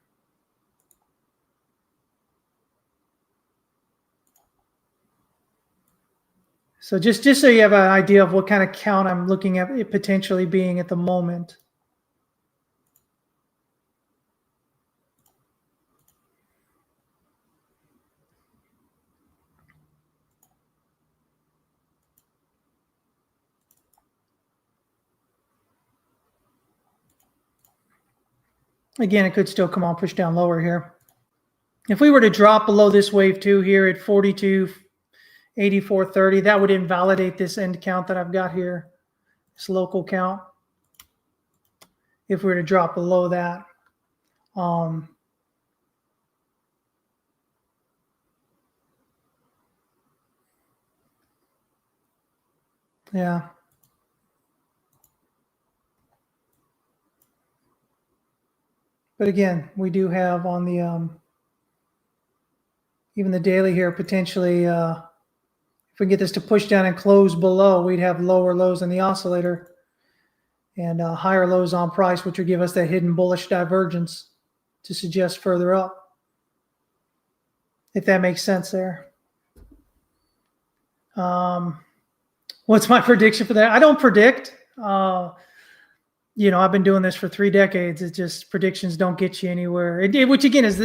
So just so you have an idea of what kind of count I'm looking at it potentially being at the moment. Again, it could still come on, push down lower here. If we were to drop below this wave 2 here at 42.8430, that would invalidate this end count that I've got here, this local count. If we were to drop below that. Yeah. But again, we do have on the even the daily here potentially, if we get this to push down and close below, we'd have lower lows in the oscillator and higher lows on price, which would give us that hidden bullish divergence to suggest further up, if that makes sense there. What's my prediction for that? I don't predict. I've been doing this for 3 decades. It's just predictions don't get you anywhere. Which again is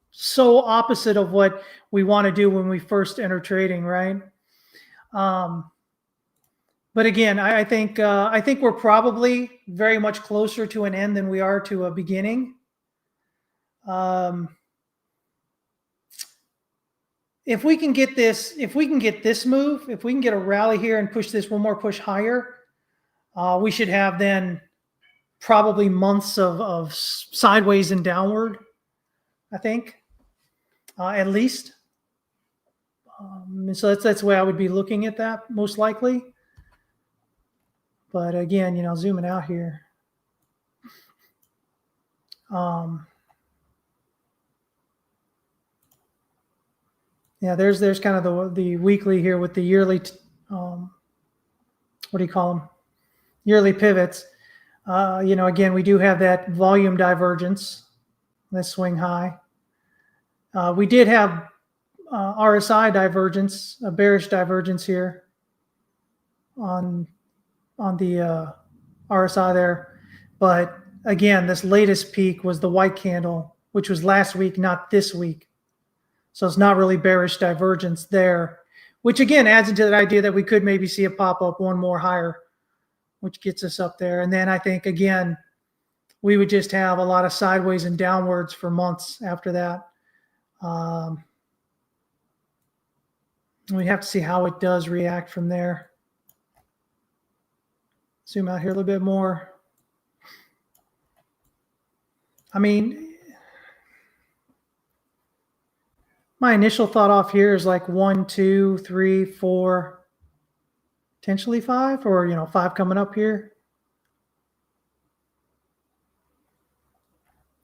so opposite of what we want to do when we first enter trading, right? But again, I think we're probably very much closer to an end than we are to a beginning. If we can get this move, if we can get a rally here and push this one more push higher, we should have then probably months of sideways and downward, I think, at least. And so that's the way I would be looking at that, most likely. But again, zooming out here. Yeah, there's kind of the weekly here with the yearly, what do you call them? Yearly pivots. Again, we do have that volume divergence, that swing high. We did have RSI divergence, a bearish divergence here on the RSI there. But again, this latest peak was the white candle, which was last week, not this week. So it's not really bearish divergence there, which again adds into that idea that we could maybe see a pop up one more higher, which gets us up there. And then I think, again, we would just have a lot of sideways and downwards for months after that. We have to see how it does react from there. Zoom out here a little bit more. I mean, my initial thought off here is like 1, 2, 3, 4, potentially 5, or 5 coming up here.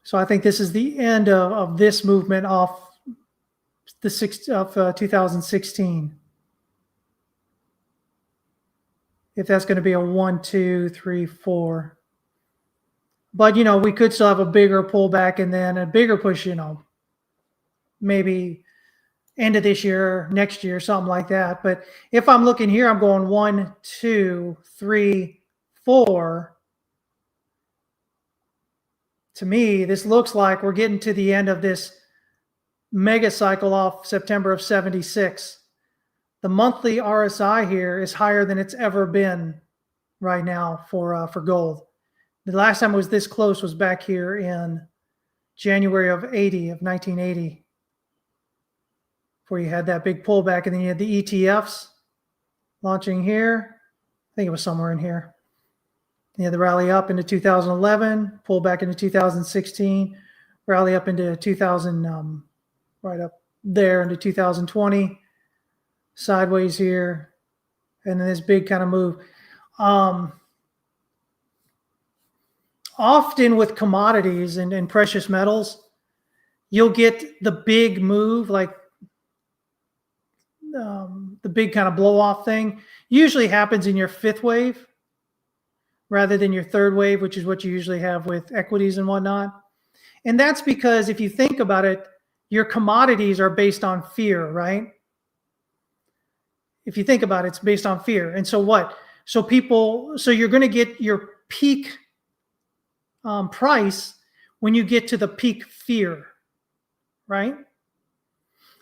So I think this is the end of this movement off the 6th of 2016. If that's going to be a 1, 2, 3, 4. But, we could still have a bigger pullback and then a bigger push, maybe end of this year, next year, something like that. But if I'm looking here, I'm going 1, 2, 3, 4. To me, this looks like we're getting to the end of this mega cycle off September of 76. The monthly RSI here is higher than it's ever been right now for gold. The last time it was this close was back here in January of 1980, where you had that big pullback, and then you had the ETFs launching here. I think it was somewhere in here. You had the rally up into 2011, pull back into 2016, rally up into 2000, right up there into 2020, sideways here, and then this big kind of move. Often with commodities and precious metals, you'll get the big move, like the big kind of blow off thing. Usually happens in your 5th wave rather than your 3rd wave, which is what you usually have with equities and whatnot. And that's because if you think about it, your commodities are based on fear, right? If you think about it, it's based on fear. And so what? So you're going to get your peak price when you get to the peak fear, right?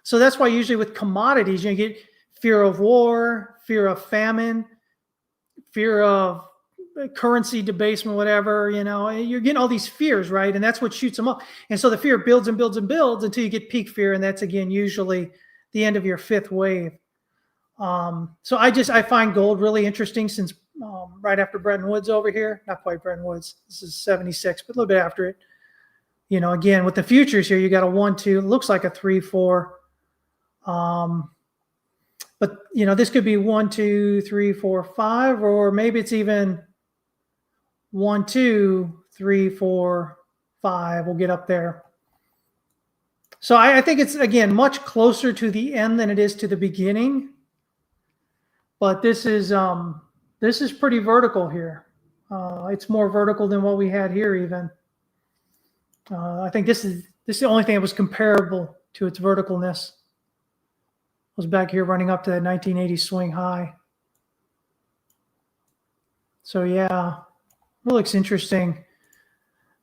So that's why usually with commodities, you get fear of war, fear of famine, fear of currency debasement, whatever, you're getting all these fears, right? And that's what shoots them up. And so the fear builds and builds and builds until you get peak fear. And that's, again, usually the end of your 5th wave. So I find gold really interesting since right after Bretton Woods over here, not quite Bretton Woods, this is 76, but a little bit after it. Again, with the futures here, you got a 1, 2, looks like a 3, 4. But, this could be 1, 2, 3, 4, 5, or maybe it's even 1, 2, 3, 4, 5. We'll get up there. So I think it's, again, much closer to the end than it is to the beginning. But this is pretty vertical here. It's more vertical than what we had here even. I think this is the only thing that was comparable to its verticalness. Was back here running up to that 1980 swing high. So yeah, it looks interesting.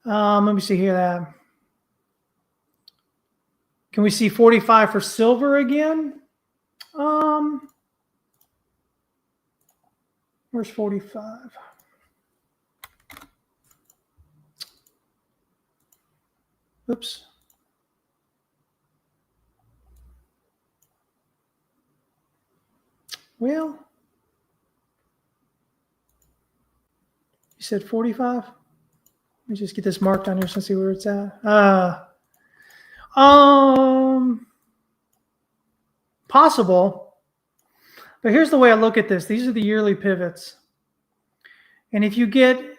Let me see here that. Can we see 45 for silver again? Where's 45? Oops. Well, you said 45? Let me just get this marked on here so I see where it's at. Possible. But here's the way I look at this. These are the yearly pivots. And if you get,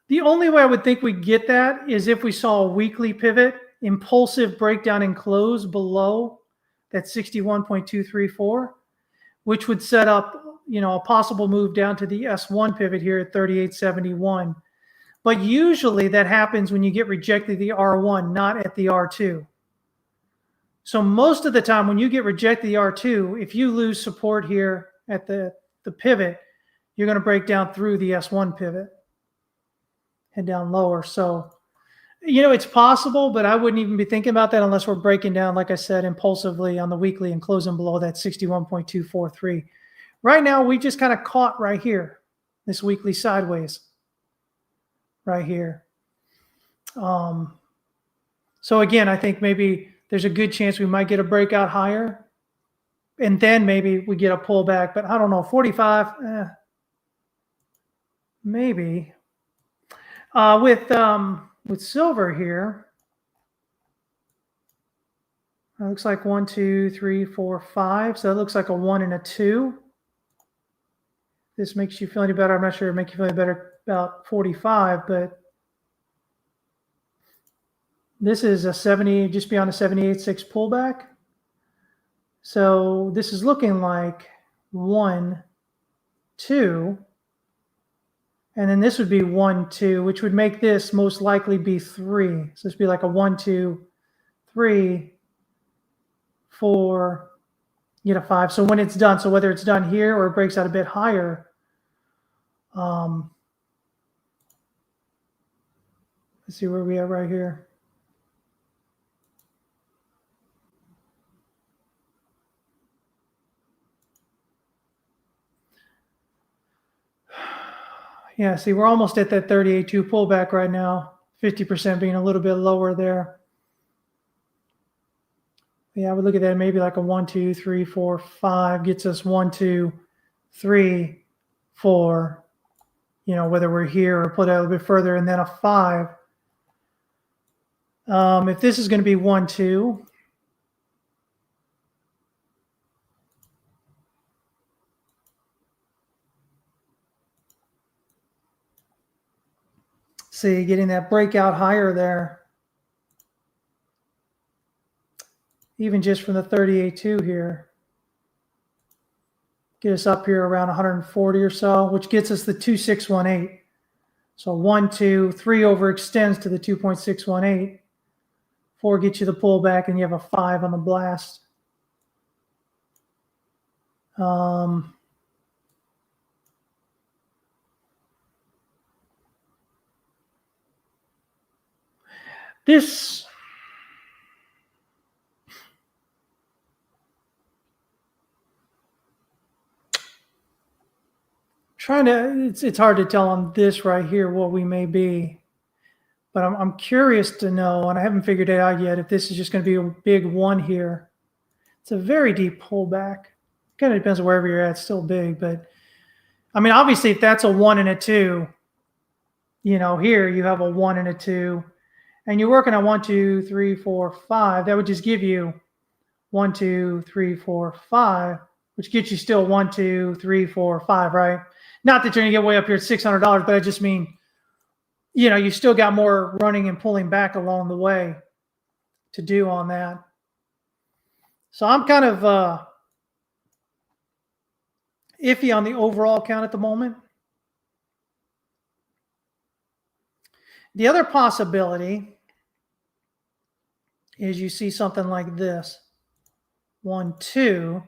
the only way I would think we get that is if we saw a weekly pivot, impulsive breakdown and close below that 61.234, which would set up, a possible move down to the S1 pivot here at 38.71. But usually that happens when you get rejected at the R1, not at the R2. So most of the time when you get rejected the R2, if you lose support here at the pivot, you're going to break down through the S1 pivot, head down lower. So, it's possible, but I wouldn't even be thinking about that unless we're breaking down, like I said, impulsively on the weekly and closing below that 61.243. Right now, we just kind of caught right here, this weekly sideways right here. So again, I think maybe there's a good chance we might get a breakout higher, and then maybe we get a pullback, but I don't know, 45, maybe. With silver here, it looks like 1, 2, 3, 4, 5. So it looks like a 1 and a 2. This makes you feel any better. I'm not sure it makes you feel any better about 45, but this is a 70, just beyond a 78.6 pullback. So this is looking like 1, 2. And then this would be 1, 2, which would make this most likely be 3. So this would be like a 1, 2, 3, 4, get a 5. So when it's done, so whether it's done here or it breaks out a bit higher, let's see where we are right here. Yeah, see, we're almost at that 38.2 pullback right now, 50% being a little bit lower there. Yeah, I would look at that maybe like a 1, 2, 3, 4, 5 gets us 1, 2, 3, 4, whether we're here or put it a little bit further, and then a 5. If this is going to be 1, 2, see, getting that breakout higher there, even just from the 38.2 here, get us up here around 140 or so, which gets us the 2.618. So 1, 2, 3 overextends to the 2.618. 4 gets you the pullback, and you have a 5 on the blast. This it's hard to tell on this right here what we may be, but I'm curious to know, and I haven't figured it out yet, if this is just going to be a big 1 here. It's a very deep pullback. Kind of depends on wherever you're at. It's still big, but I mean, obviously, if that's a 1 and a 2, here you have a 1 and a 2, and you're working on 1, 2, 3, 4, 5. That would just give you 1, 2, 3, 4, 5, which gets you still 1, 2, 3, 4, 5, right? Not that you're going to get way up here at $600, but I just mean, you still got more running and pulling back along the way to do on that. So I'm kind of iffy on the overall count at the moment. The other possibility is you see something like this. 1, 2,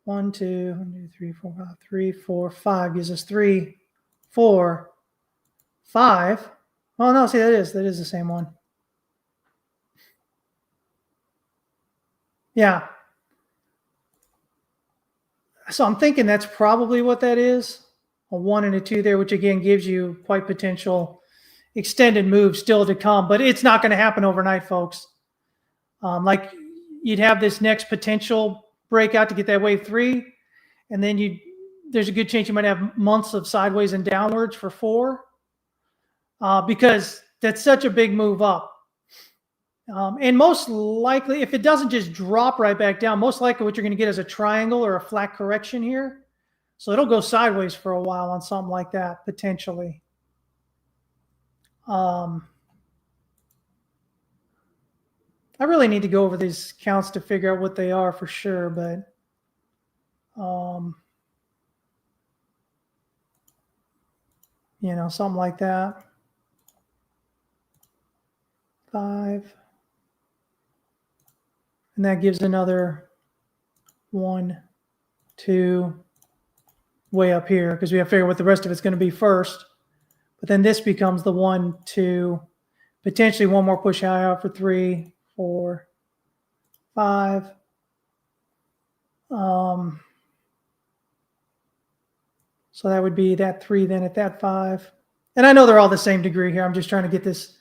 1, 2, 1, 2, 3, 4, 5, 3, 4, 5 gives us 3, 4, 5. Oh no, see, that is the same one. Yeah. So I'm thinking that's probably what that is. A 1 and a 2 there, which again gives you quite potential extended move still to come, but it's not going to happen overnight, folks. Like you'd have this next potential breakout to get that wave 3, and then there's a good chance you might have months of sideways and downwards for 4, because that's such a big move up. And most likely, if it doesn't just drop right back down, most likely what you're going to get is a triangle or a flat correction here. So it'll go sideways for a while on something like that, potentially. I really need to go over these counts to figure out what they are for sure, but something like that. 5, And that gives another 1, 2, way up here, because we have to figure what the rest of it's going to be first. But then this becomes the 1, 2, potentially one more push higher out for 3, 4, 5. So that would be that 3 then at that 5. And I know they're all the same degree here. I'm just trying to get this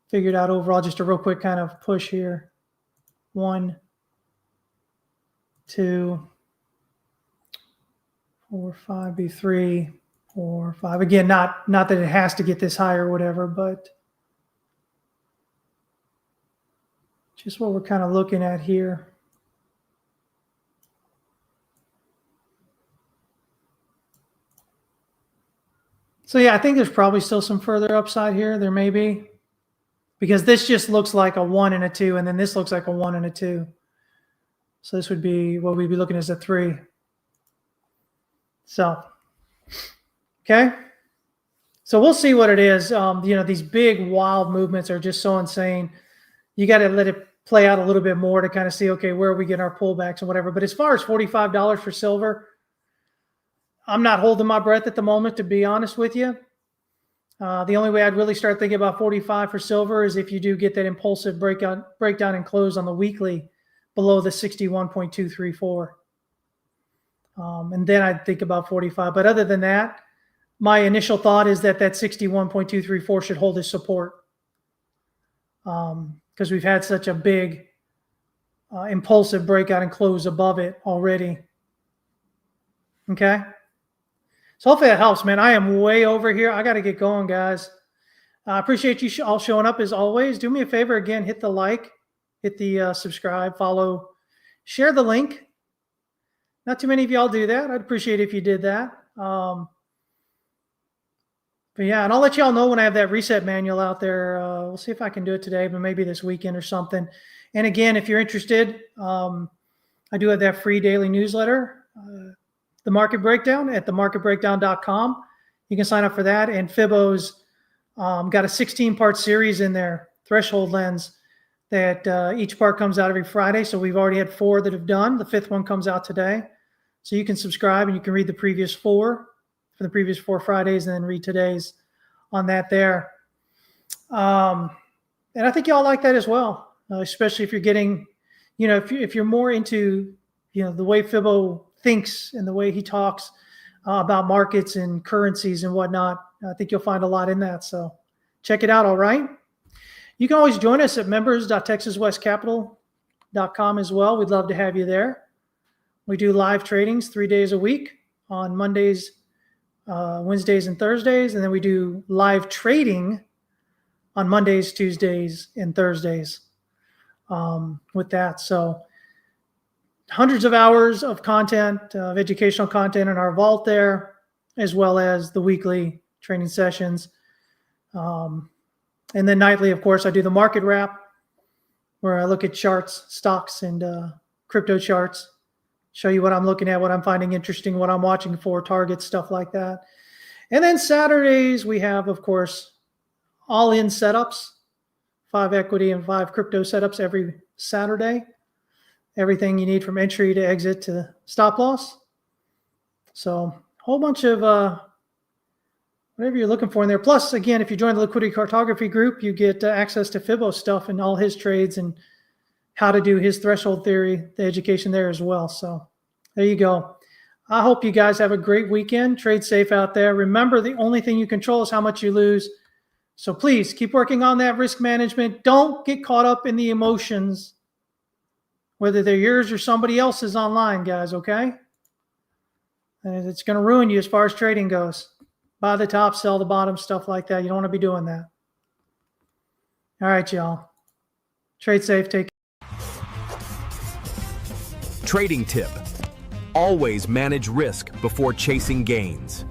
figured out overall. Just a real quick kind of push here. 1, 2, 4, 5, be 3, 4, 5. Again, not that it has to get this high or whatever, but just what we're kind of looking at here. So yeah, I think there's probably still some further upside here. There may be, because this just looks like a 1 and a 2, and then this looks like a 1 and a 2. So this would be what we'd be looking as a 3. So, okay. So we'll see what it is. These big wild movements are just so insane. You got to let it play out a little bit more to kind of see, okay, where are we getting our pullbacks and whatever. But as far as $45 for silver, I'm not holding my breath at the moment, to be honest with you. The only way I'd really start thinking about 45 for silver is if you do get that impulsive breakdown and close on the weekly below the 61.234. And then I'd think about 45. But other than that, my initial thought is that 61.234 should hold as support, because we've had such a big impulsive breakout and close above it already. Okay. So hopefully that helps, man. I am way over here. I got to get going, guys. I appreciate you all showing up as always. Do me a favor again, hit the like, hit the subscribe, follow, share the link. Not too many of y'all do that. I'd appreciate if you did that. But yeah, and I'll let y'all know when I have that reset manual out there. We'll see if I can do it today, but maybe this weekend or something. And again, if you're interested, I do have that free daily newsletter, The Market Breakdown, at themarketbreakdown.com. You can sign up for that. And Fibbo's got a 16-part series in there, Threshold Lens, that each part comes out every Friday. So we've already had 4 that have done. The 5th one comes out today. So you can subscribe and you can read the previous 4 for the previous 4 Fridays and then read today's on that there. And I think y'all like that as well, especially if you're getting, if you're more into, the way Fibbo thinks and the way he talks about markets and currencies and whatnot. I think you'll find a lot in that. So check it out. All right. You can always join us at members.texaswestcapital.com as well. We'd love to have you there. We do live tradings 3 days a week on Mondays, Wednesdays, and Thursdays. And then we do live trading on Mondays, Tuesdays, and Thursdays with that. So hundreds of hours of content, of educational content in our vault there, as well as the weekly training sessions. And then nightly, of course, I do the market wrap, where I look at charts, stocks, and crypto charts, show you what I'm looking at, what I'm finding interesting, what I'm watching for, targets, stuff like that. And then Saturdays, we have, of course, all-in setups, 5 equity and 5 crypto setups every Saturday. Everything you need from entry to exit to stop loss. So a whole bunch of whatever you're looking for in there. Plus, again, if you join the Liquidity Cartography group, you get access to Fibbo stuff and all his trades and how to do his threshold theory, the education there as well. So there you go. I hope you guys have a great weekend. Trade safe out there. Remember, the only thing you control is how much you lose. So please keep working on that risk management. Don't get caught up in the emotions, whether they're yours or somebody else's online, guys, okay? And it's going to ruin you as far as trading goes. Buy the top, sell the bottom, stuff like that. You don't want to be doing that. All right, y'all. Trade safe. Take care. Trading tip: always manage risk before chasing gains.